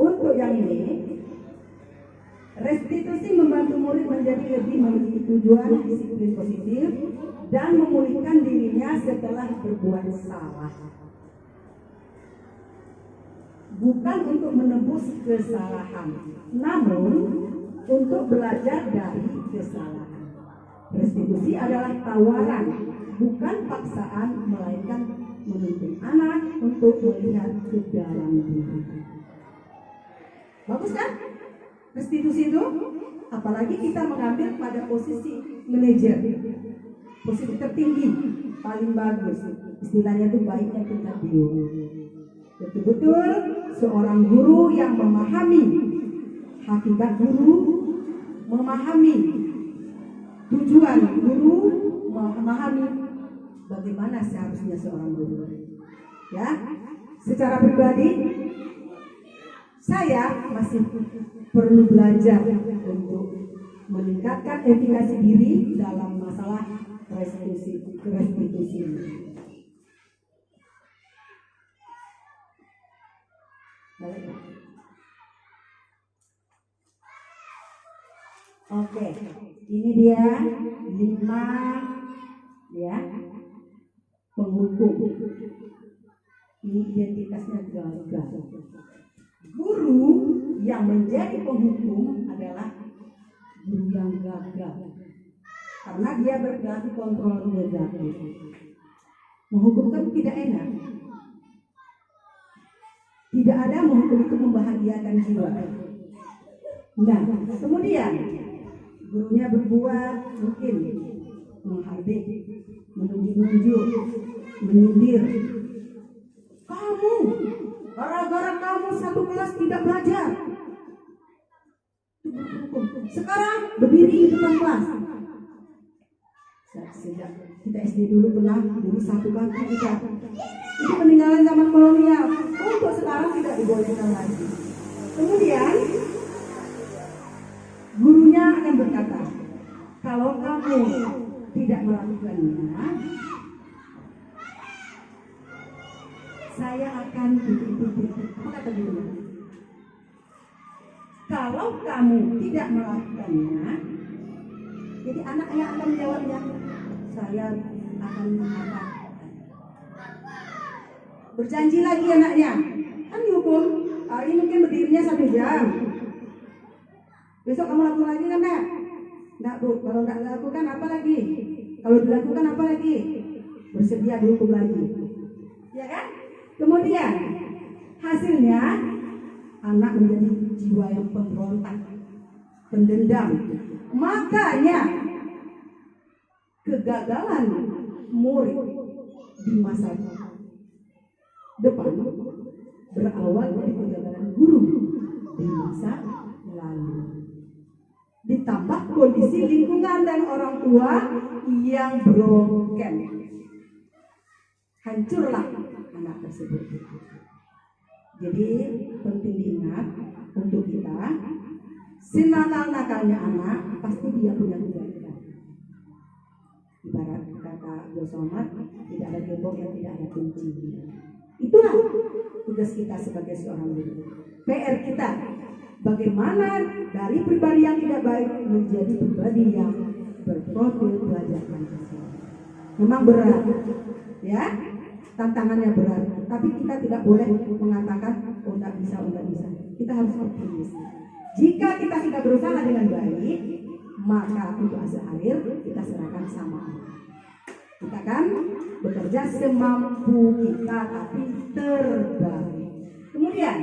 untuk yang ini, restitusi membantu murid menjadi lebih memiliki tujuan disiplin positif dan memulihkan dirinya setelah berbuat salah. Bukan untuk menebus kesalahan, namun untuk belajar dari kesalahan. Restitusi adalah tawaran, bukan paksaan, melainkan menuntun anak untuk melihat ke dalam diri. Bagus kan? Restitusi itu, apalagi kita mengambil pada posisi manajer, posisi tertinggi, paling bagus. Istilahnya itu baiknya kita biu. Betul-betul seorang guru yang memahami hakikat guru, memahami tujuan guru, memahami bagaimana seharusnya seorang guru. Ya, secara pribadi saya masih perlu belajar untuk meningkatkan efikasi diri dalam masalah restitusi. Oke, ini dia 5 ya penghukum. Ini identitasnya gagal. Guru yang menjadi penghukum adalah guru yang gagal, karena dia berarti kontrol negatif. Menghukum kan tidak enak. Tidak ada menghukum itu membahagiakan jiwa. Nah, kemudian gurunya berbuat mungkin menghardik, menunjuk-nunjuk, menyindir. Kamu, gara-gara kamu satu kelas tidak belajar. Sekarang berdiri di depan kelas. Sejak kita SD dulu pernah dulu satu bangku kita. Itu peninggalan zaman kolonial. Untuk sekarang tidak dibolehkan lagi. Kemudian gurunya akan berkata, kalau kamu tidak melakukannya, saya akan apa kata guru? Kalau kamu tidak melakukannya, jadi anaknya akan menjawabnya, saya akan apa? Berjanji lagi anaknya, kan dihukum. Hari ini mungkin berdirinya 1 jam. Besok kamu lakukan lagi kan, Nek? Enggak, Bu. Kalau enggak dilakukan apa lagi? Kalau dilakukan apa lagi? Bersedia dihukum lagi. Ya kan? Kemudian hasilnya anak menjadi jiwa yang pemberontak, pendendam. Makanya kegagalan murid di masa depan berawal dari kegagalan guru di masa lalu. Ditambah kondisi lingkungan dan orang tua yang broken, hancurlah anak tersebut. Jadi penting diingat untuk kita, senakal-nakalnya anak pasti dia punya kebaikan. Ibarat kata Bos Somad, tidak ada gembok yang tidak ada kunci. Itulah tugas kita sebagai seorang guru. PR kita, bagaimana dari pribadi yang tidak baik menjadi pribadi yang berprofil belajar Pancasila. Memang berat, ya, tantangannya berat. Tapi kita tidak boleh mengatakan, oh tidak bisa, oh tidak bisa. Kita harus optimis. Jika kita tidak berusaha dengan baik, maka untuk hasil akhir kita serahkan sama Allah. Kita kan bekerja semampu kita, tapi terbaik. Kemudian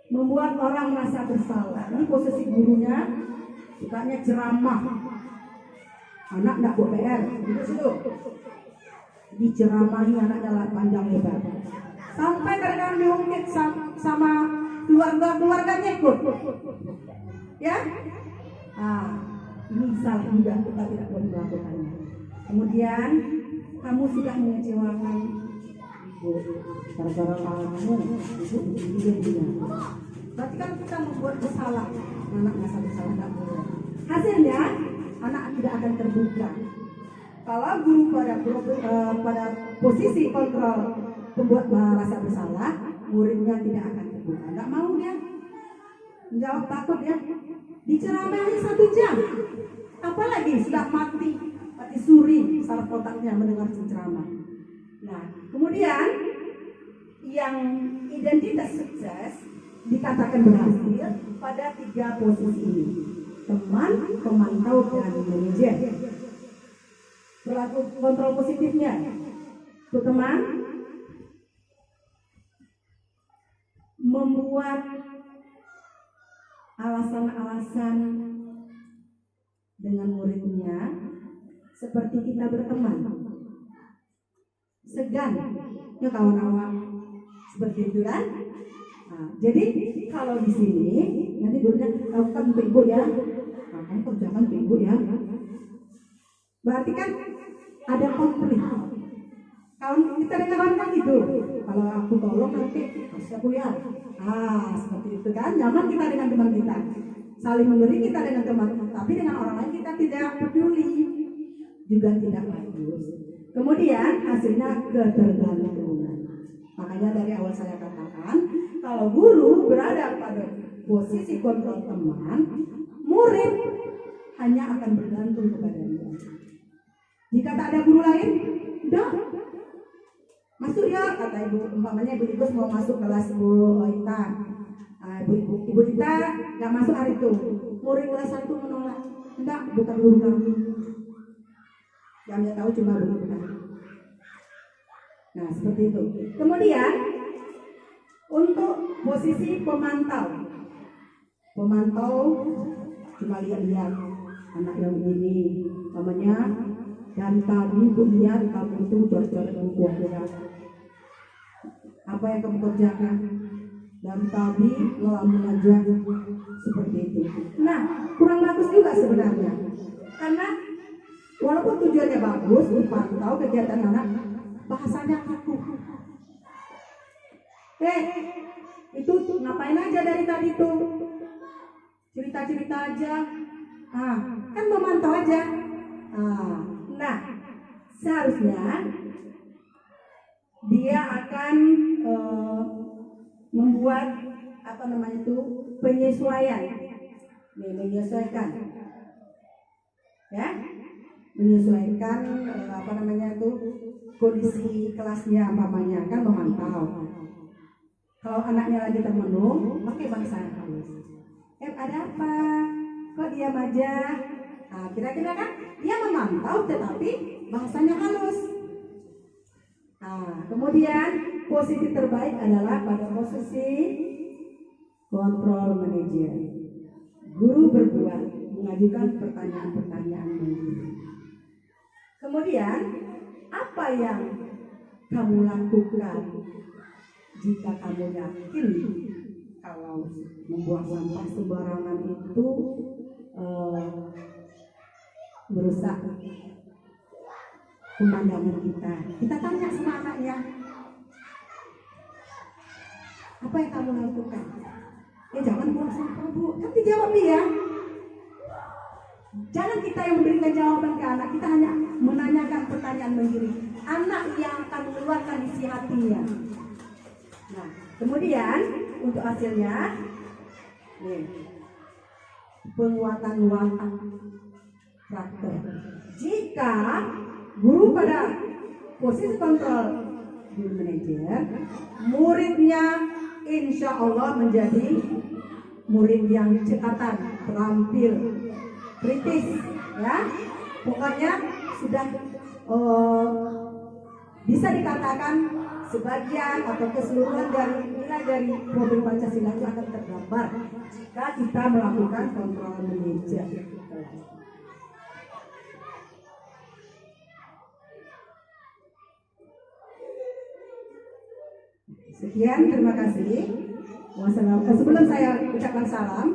membuat orang merasa bersalah. Ini posisi gurunya sukanya ceramah. Anak tidak buat PR, gitu situ. Diceramahi anaknya panjang lebar. Sampai kadang-kadang diungkit sama keluarganya ikut. Ya? Ini salah juga, kita tidak boleh melakukannya. Kemudian kamu sudah mengecewakan ibu, gara-gara kamu ibu begini. Berarti kan kita membuat bersalah, anak merasa bersalah, tidak boleh. Hasilnya anak tidak akan terbuka. Kalau guru pada posisi kontrol pembuat merasa bersalah, muridnya tidak akan terbuka. Nggak mau dia menjawab, takut ya. Diceramahi 1 jam, apalagi sudah mati suri saraf otaknya mendengar ceramah. Nah, kemudian yang identitas sukses dikatakan berhasil pada 3 posisi ini: teman, pemantau, dan manajer. Berlaku kontrol positifnya. Untuk teman, membuat alasan-alasan dengan muridnya seperti kita berteman, segan ya kawan-kawan, seperti itu kan. Nah, jadi kalau di sini nanti gurunya lakukan ibu ya, kamu kerjakan ibu ya. Berarti kan ada konflik. Kawan kita dengan kawan kan gitu. Kalau aku tolong nanti harus aku ya. Seperti itu kan. Nyaman kita dengan teman kita, saling memberi kita dengan teman, tapi dengan orang lain kita tidak peduli, juga tidak bagus. Kemudian hasilnya ketergantungan. Makanya dari awal saya katakan, kalau guru berada pada posisi kontrol teman, murid hanya akan bergantung kepada dia. Jika tak ada guru lain, udah masuk ya, kata ibu. Umpamanya ibu Igus mau masuk kelas Bu Ita. Ibu Ita nggak masuk hari itu. Murid kelas 1 menolak. Enggak, bukan guru kami. Yang dia tahu cuma Bu Ita. Nah, seperti itu. Kemudian untuk posisi pemantau. Pemantau cuma lihat-lihat anak yang ini, namanya. Dan tadi Bu lihat kamu itu coret-coret buku ya. Apa yang kamu kerjakan? Dan tadi ngelamun aja seperti itu. Nah, kurang bagus juga sebenarnya. Karena walaupun tujuannya bagus, dipantau kegiatan anak, bahasanya kaku. Itu ngapain aja dari tadi tuh? Cerita-cerita aja. Kan memantau aja. Nah, seharusnya dia akan membuat penyesuaian, menyesuaikan, ya, menyesuaikan kondisi kelasnya, umpamanya kan memantau. Kalau anaknya lagi termenung, pakai bahasa halus. Ada apa? Kok diam aja? Kira-kira kan dia memantau tetapi bahasanya halus. Kemudian posisi terbaik adalah pada posisi kontrol manajer. Guru berbuat, mengajukan pertanyaan-pertanyaan guru. Kemudian apa yang kamu lakukan jika kamu yakin kalau membuang sampah sembarangan itu merusak pemandangan kita? Kita tanya sama anaknya, apa yang kamu lakukan? Jangan buang sampah Bu, kan dijawab dia. Jangan kita yang memberikan jawaban ke anak, kita hanya menanyakan pertanyaan mandiri. Anak yang akan mengeluarkan isi hatinya. Nah, kemudian untuk hasilnya, penguatan watak karakter. Jika guru pada posisi kontrol guru manajer, muridnya insya Allah menjadi murid yang cekatan, terampil, kritis, ya. Pokoknya sudah bisa dikatakan sebagian atau keseluruhan dari nilai dari program Pancasila itu akan tergambar jika kita melakukan kontrol manajer. Sekian, terima kasih. Sebelum saya ucapkan salam,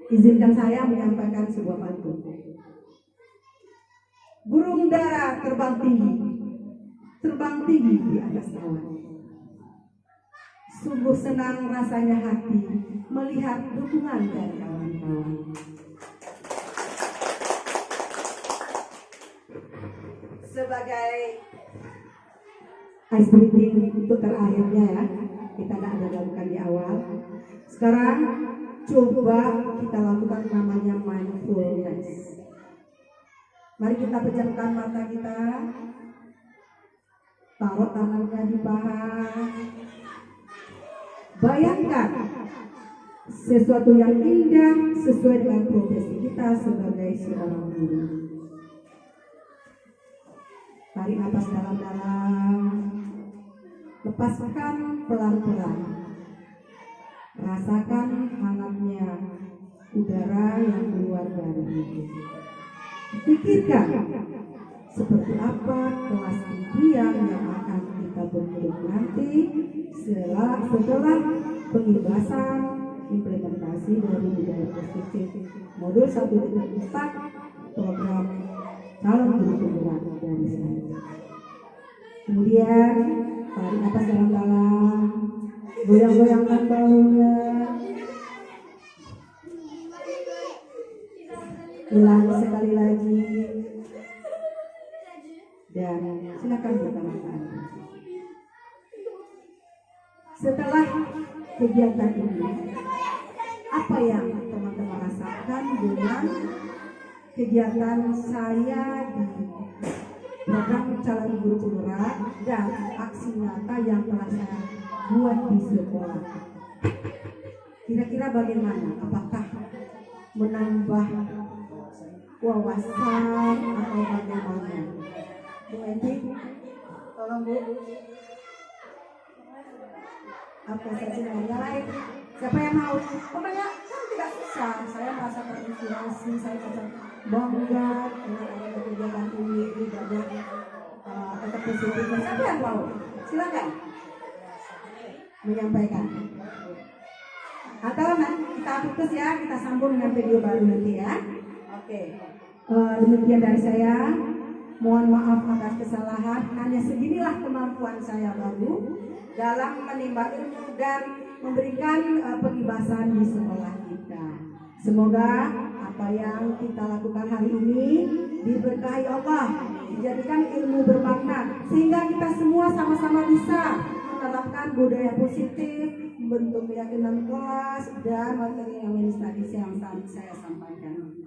izinkan saya menyampaikan sebuah pantun. Burung dara terbang tinggi di atas awan. Sungguh senang rasanya hati melihat dukungan dari kawan-kawan. Sebagai ice breathing untuk terakhirnya ya. Kita tidak ada lakukan di awal. Sekarang coba kita lakukan namanya mindfulness. Mari kita pejamkan mata kita. Taruh tangannya di paha. Bayangkan sesuatu yang indah sesuai dengan profesi kita sebagai seorang guru. Tarik napas dalam-dalam. Lepaskan pelan-pelan. Rasakan hangatnya udara yang keluar dari hidung. Pikirkan seperti apa kelas impian yang akan kita bentuk nanti setelah pengibasan implementasi dari budaya positif modul 1.4 program calon guru penggerak dari saya. Kemudian tarik nafas dalam-dalam, goyang-goyangkan bahunya, ulangi sekali lagi, dan silakan buka mata. Setelah kegiatan ini, apa yang teman-teman rasakan dengan kegiatan saya di program calon guru penggerak dan aksi nyata yang telah saya buat di sekolah? Kira-kira bagaimana? Apakah menambah wawasan atau bagaimana? Bu Enti, tolong Bu. Apa saja yang lain? Siapa yang mau? Pokoknya kan tidak susah. Saya merasa terinspirasi, saya merasa bangga dengan adanya kegiatan ini banyak efek positifnya. Siapa yang mau? Silakan menyampaikan. Atau nanti kita putus ya, kita sambung dengan video baru nanti ya. Oke. Demikian dari saya. Mohon maaf atas kesalahan. Hanya seginilah kemampuan saya baru dalam menimba ilmu dan memberikan pengibasan di sekolah kita. Semoga apa yang kita lakukan hari ini diberkahi Allah, dijadikan ilmu bermakna sehingga kita semua sama-sama bisa menerapkan budaya positif, membentuk keyakinan kelas dan materi yang tadi yang saya sampaikan.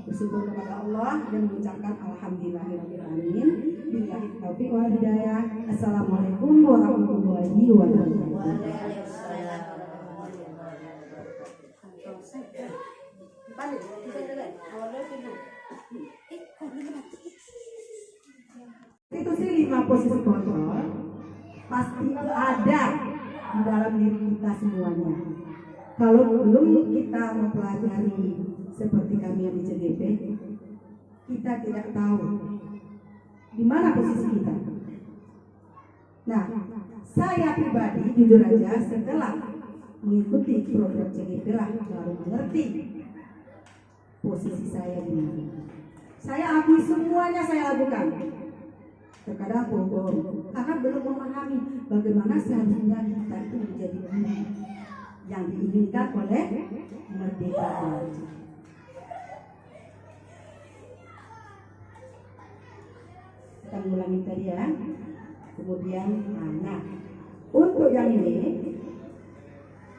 Bersyukur kepada Allah dan mengucapkan alhamdulillahirobbilalamin. Billahi taufiq wal hidayah. Assalamualaikum warahmatullahi wabarakatuh. Institusi 5 posisi kontrol pasti ada di dalam diri kita semuanya. Kalau belum kita mempelajari seperti kami yang di CGP, kita tidak tahu di mana posisi kita. Nah, saya pribadi jujur aja setelah mengikuti program CGP lah baru mengerti posisi saya di mana. Saya akui semuanya saya lakukan. Terkadang bohong karena belum memahami bagaimana seharusnya kita itu menjadi guru yang diinginkan oleh Merdeka Belajar. Kita ulangi tadi ya. Kemudian nah, untuk yang ini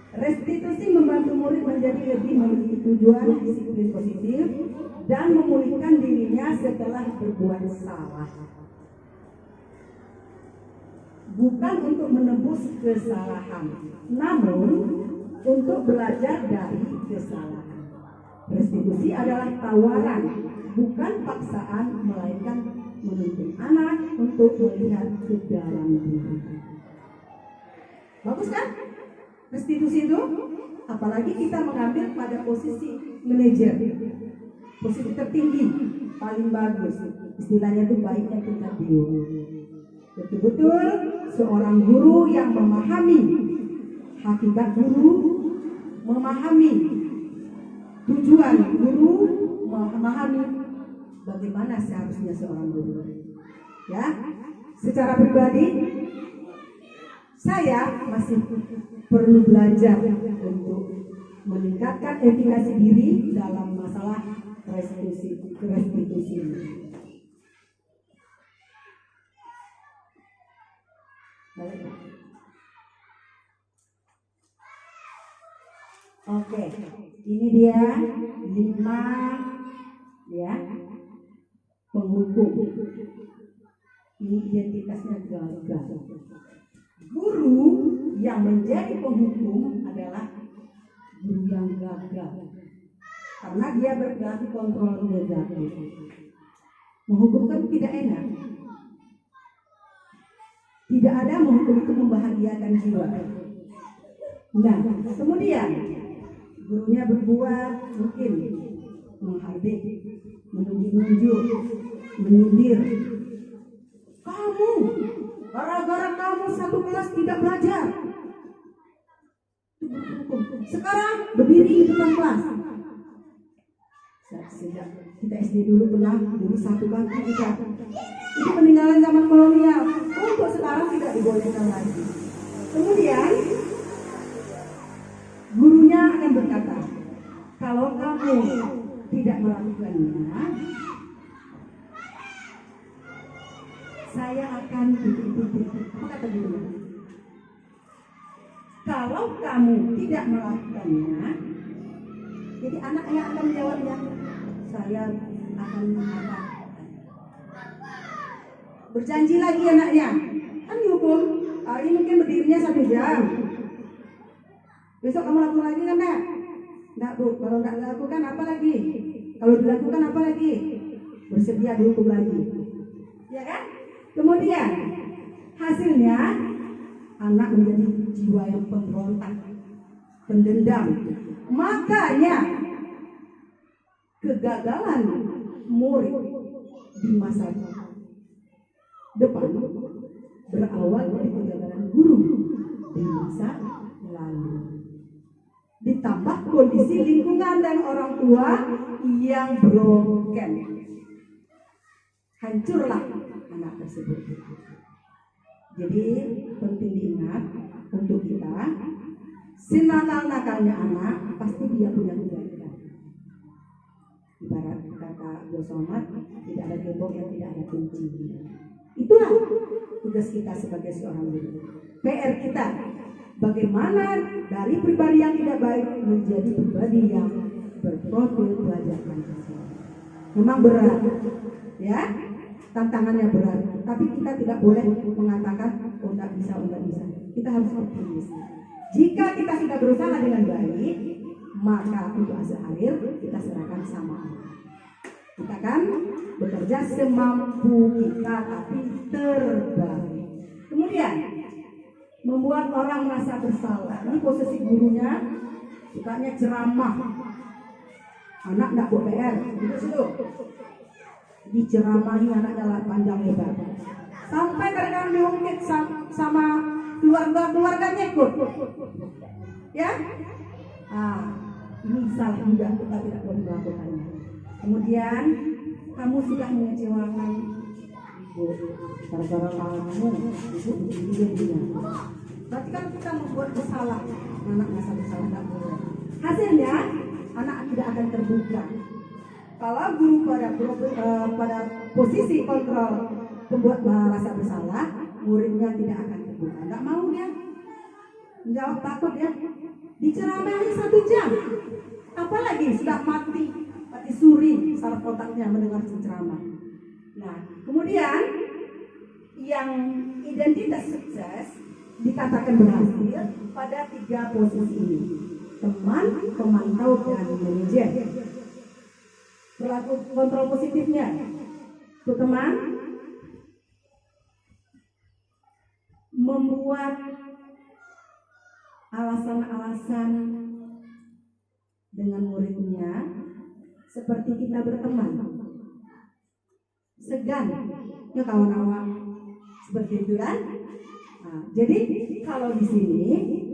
restitusi membantu murid menjadi lebih memiliki tujuan disiplin positif dan memulihkan dirinya setelah berbuat salah. Bukan untuk menebus kesalahan, namun untuk belajar dari kesalahan. Restitusi adalah tawaran, bukan paksaan, melainkan menuntun anak untuk melihat ke dalam diri. Bagus kan? Restitusi itu, apalagi kita mengambil pada posisi manajer, posisi tertinggi, paling bagus. Istilahnya itu baiknya tingkat bio. Betul-betul seorang guru yang memahami hakikat guru, memahami tujuan guru, memahami bagaimana seharusnya seorang guru. Ya, secara pribadi saya masih perlu belajar untuk meningkatkan efikasi diri dalam masalah restitusi ini. Balik. Oke, ini dia 5 ya penghukum. Ini identitasnya gagal. Guru yang menjadi penghukum adalah guru yang gagal, karena dia berarti kontrol negatif. Menghukum kan tidak enak. Tidak ada menghukum itu membahagiakan jiwa. Nah, kemudian gurunya berbuat mungkin menghardik, menunjuk-nunjuk, menyindir. Kamu, gara-gara kamu satu kelas tidak belajar. Sekarang berdiri di depan kelas. Sejak kita SD dulu pernah dulu satu bangku kita. Itu peninggalan zaman kolonial. Untuk sekarang tidak dibolehkan lagi. Kemudian gurunya akan berkata, kalau kamu tidak melakukannya, saya akan titik-titik. Apa kata gurunya? Kalau kamu tidak melakukannya, jadi anaknya akan menjawabnya, saya akan apa? Berjanji lagi anaknya, kan dihukum. Hari ini mungkin berdirinya 1 jam. Besok kamu lakukan lagi kan, Nak? Enggak, Bu. Kalau enggak dilakukan apa lagi? Kalau dilakukan apa lagi? Bersedia dihukum lagi. Ya kan? Kemudian hasilnya anak menjadi jiwa yang pemberontak, pendendam. Makanya kegagalan murid di masa depan berawal dari kegagalan guru di masa lalu. Ditambah kondisi lingkungan dan orang tua yang broken, hancurlah anak tersebut. Jadi penting diingat untuk kita, senakal-nakalnya anak pasti dia punya kebaikan. Ibarat kata Bos Somad, tidak ada gembok yang tidak ada kunci. Itulah tugas kita sebagai seorang guru. PR kita, bagaimana dari pribadi yang tidak baik menjadi pribadi yang berprofil belajar Pancasila. Memang berat, ya, tantangannya berat. Tapi kita tidak boleh mengatakan, oh tidak bisa, oh tidak bisa. Kita harus optimis. Jika kita sudah berusaha dengan baik, maka untuk hasil akhir kita serahkan sama Allah. Kita kan bekerja semampu kita, tapi terbaik. Kemudian membuat orang merasa bersalah. Ini posisi gurunya sukanya ceramah. Anak tidak buat PR, gitu. Diceramahi anaknya panjang lebar. Sampai kadang-kadang diungkit sama keluarganya ikut. Ya? Ini salah juga, kita tidak boleh melakukannya. Kemudian kamu sudah mengecewakan ibu, gara-gara kamu ibu begini. Berarti kan kita membuat bersalah, anak merasa bersalah tidak boleh. Hasilnya anak tidak akan terbuka. Kalau guru pada posisi kontrol membuat merasa bersalah, muridnya tidak akan terbuka. Tidak mau dia menjawab, takut ya. Diceramahi 1 jam, apalagi sudah mati suri saraf otaknya mendengar ceramah. Nah, kemudian yang identitas sukses dikatakan berhasil pada 3 posisi ini: teman, pemantau, dan manajer. Berlaku kontrol positifnya. Untuk teman, membuat alasan-alasan dengan muridnya seperti kita berteman, segan ya kawan-kawan, seperti itu kan. Nah, jadi kalau di sini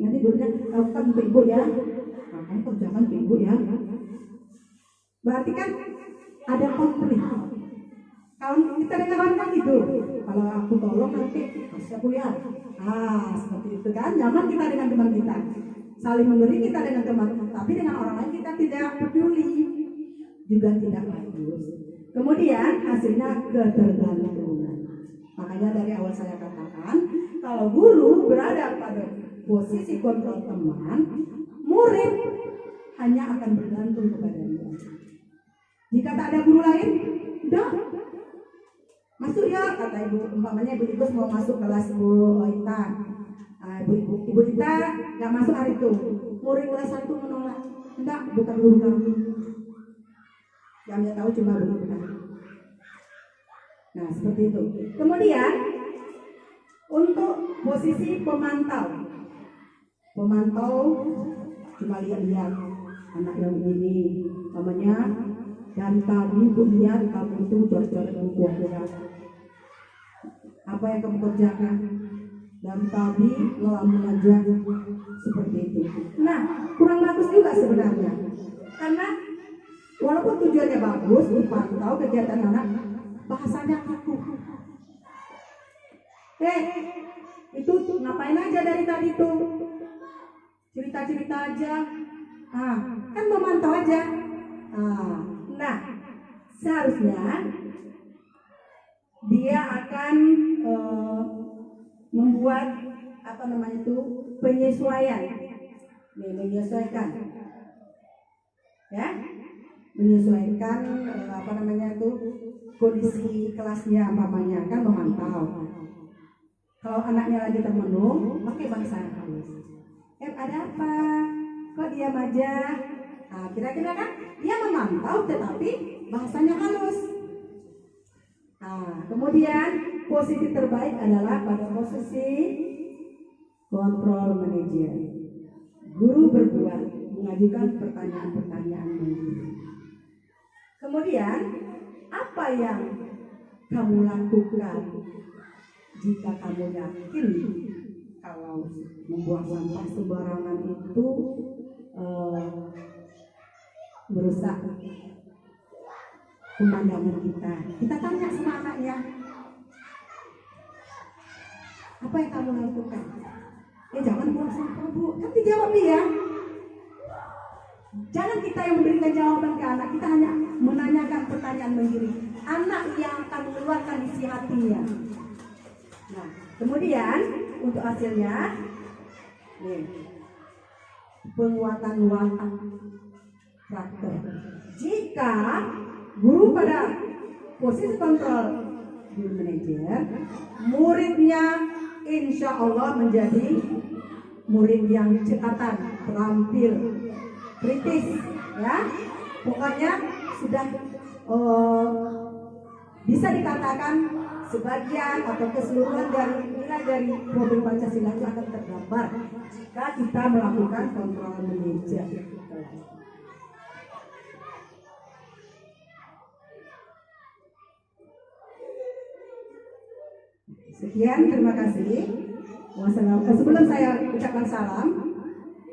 nanti gurunya lakukan untuk ibu ya, makanya kerjakan untuk ibu ya. Berarti kan ada konflik. Kalau kita dengan kawan kan gitu, kalau aku tolong nanti kasih aku ya. Seperti itu kan, nyaman kita dengan teman kita, saling memberi kita dengan teman, tapi dengan orang lain kita tidak peduli, juga tidak bagus. Kemudian hasilnya ketergantungan. Makanya dari awal saya katakan, kalau guru berada pada posisi kontrol teman, murid hanya akan bergantung kepadanya. Jika tak ada guru lain, udah masuk ya, kata ibu, umpamanya ibu Tikus mau masuk kelas Bu Ita. Ibu Ita nggak masuk hari itu, murid kelas 1 menolak, enggak, bukan guru kami. Yang dia tahu cuma guru kami. Nah seperti itu. Kemudian untuk posisi pemantau cuma lihat-lihat anak yang ini, namanya. Dan tadi Bu lihat kamu itu coret-coret buku apa yang kamu kerjakan? Dan tadi ngelamun aja seperti itu. Nah, kurang bagus juga sebenarnya. Karena walaupun tujuannya bagus, dipantau kegiatan anak, bahasanya kaku. Itu ngapain aja dari tadi tuh? Cerita-cerita aja. Kan memantau aja. Nah, seharusnya dia akan membuat penyesuaian, menyesuaikan, ya, menyesuaikan kondisi kelasnya, umpamanya kan memantau. Kalau anaknya lagi termenung, pakai bahasa halus. Ada apa? Kok diam aja? Kira-kira kan dia memantau tetapi bahasanya halus. Kemudian posisi terbaik adalah pada posisi kontrol manajer. Guru berbuat, mengajukan pertanyaan-pertanyaan mengguru. Kemudian apa yang kamu lakukan jika kamu yakin kalau membuang sampah sembarangan itu merusak pemandangan kita? Kita tanya sama anaknya, apa yang kamu lakukan? Jangan buang sampah Bu, kan dijawab dia. Jangan kita yang memberikan jawaban ke anak, kita hanya menanyakan pertanyaan mengiring. Anak yang akan mengeluarkan isi hatinya. Nah, kemudian untuk hasilnya, penguatan watak karakter. Jika guru pada posisi kontrol guru manajer, muridnya insya Allah menjadi murid yang cekatan, terampil, kritis, ya. Pokoknya sudah bisa dikatakan sebagian atau keseluruhan dari nilai dari program Pancasila itu akan tergambar jika kita melakukan kontrol manajer. Sekian, terima kasih. Sebelum saya ucapkan salam,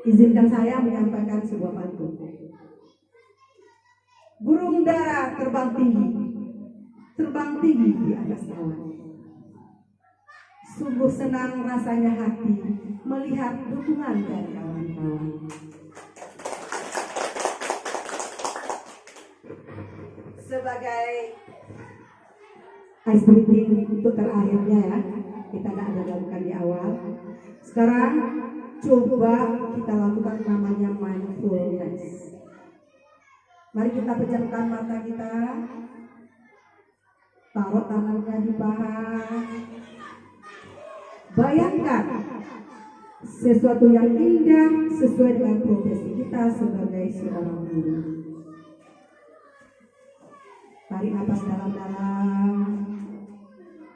izinkan saya menyampaikan sebuah pantun. Burung dara terbang tinggi di atas awan. Sungguh senang rasanya hati melihat dukungan dari kawan-kawan. Sebagai ice breaking untuk terakhirnya ya, kita tidak ada lakukan di awal. Sekarang coba kita lakukan namanya mindfulness. Mari kita pejamkan mata kita, taruh tangannya di paha. Bayangkan sesuatu yang indah sesuai dengan profesi kita sebagai seorang guru. Tarik nafas dalam-dalam,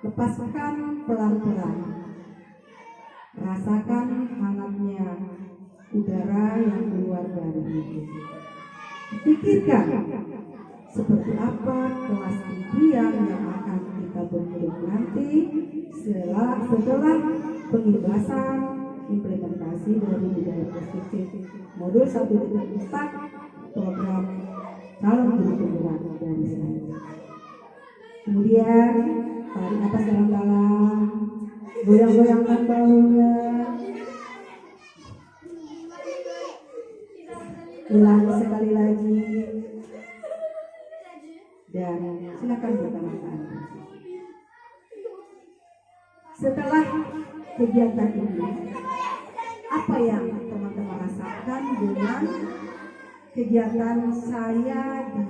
lepaskan pelan-pelan. Rasakan hangatnya udara yang keluar dari hidung. Pikirkan seperti apa kelas impian yang akan kita bentuk nanti setelah pengibasan implementasi dari budaya positif modul 1.4 program calon guru penggerak dari saya. Kemudian tarik nafas dalam-dalam, goyang-goyangkan bahunya. Ulangi sekali lagi. Dan silakan bertanya. setelah kegiatan ini, apa yang teman-teman rasakan dengan kegiatan saya di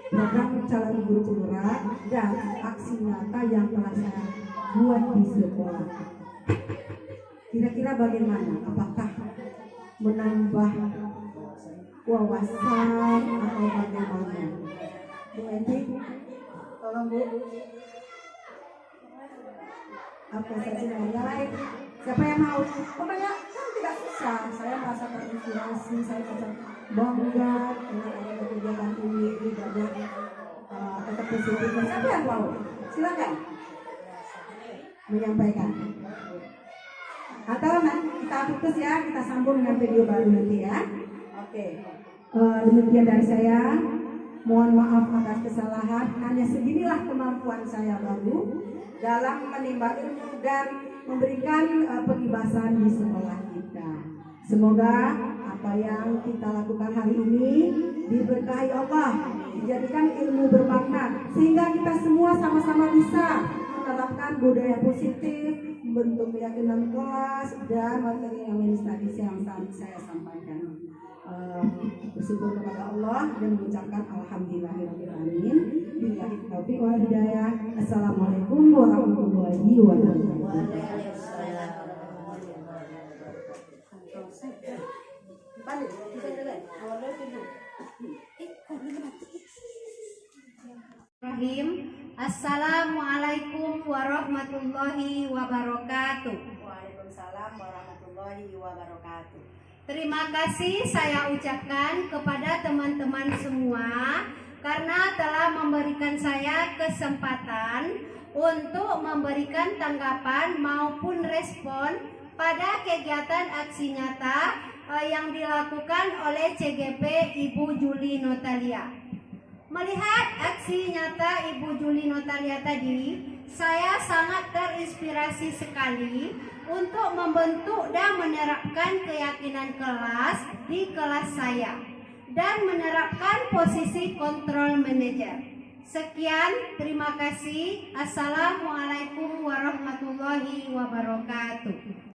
program calon guru penggerak dan aksi nyata yang telah saya buat di sekolah? Kira-kira bagaimana? Apakah menambah wawasan atau bagaimana? Bu Enti, tolong Bu. Apa saja yang lain? Siapa yang mau? Pokoknya kan tidak susah. Saya merasa terinspirasi, saya merasa bangga dengan adanya kegiatan ini, banyak tetap positifnya. Siapa yang mau? Silakan menyampaikan. Atau nanti kita putus ya, kita sambung dengan video baru nanti ya. Oke. Demikian dari saya. Mohon maaf atas kesalahan. Hanya seginilah kemampuan saya baru dalam menimba ilmu dan memberikan pengibasan di sekolah kita. Semoga apa yang kita lakukan hari ini diberkahi Allah, dijadikan ilmu bermakna sehingga kita semua sama-sama bisa menerapkan budaya positif, membentuk keyakinan kelas dan materi yang tadi yang saya sampaikan. Bersyukur kepada Allah dan mengucapkan alhamdulillahirobbilalamin. Billahi taufiq wal hidayah. Assalamualaikum warahmatullahi wabarakatuh. Assalamualaikum warahmatullahi wabarakatuh. Waalaikumsalam warahmatullahi wabarakatuh. Terima kasih saya ucapkan kepada teman-teman semua karena telah memberikan saya kesempatan untuk memberikan tanggapan maupun respon pada kegiatan aksi nyata yang dilakukan oleh CGP Ibu Juli Notalia. Melihat aksi nyata Ibu Juli Notalia tadi, saya sangat terinspirasi sekali untuk membentuk dan menerapkan keyakinan kelas di kelas saya dan menerapkan posisi kontrol manajer. Sekian, terima kasih. Assalamualaikum warahmatullahi wabarakatuh.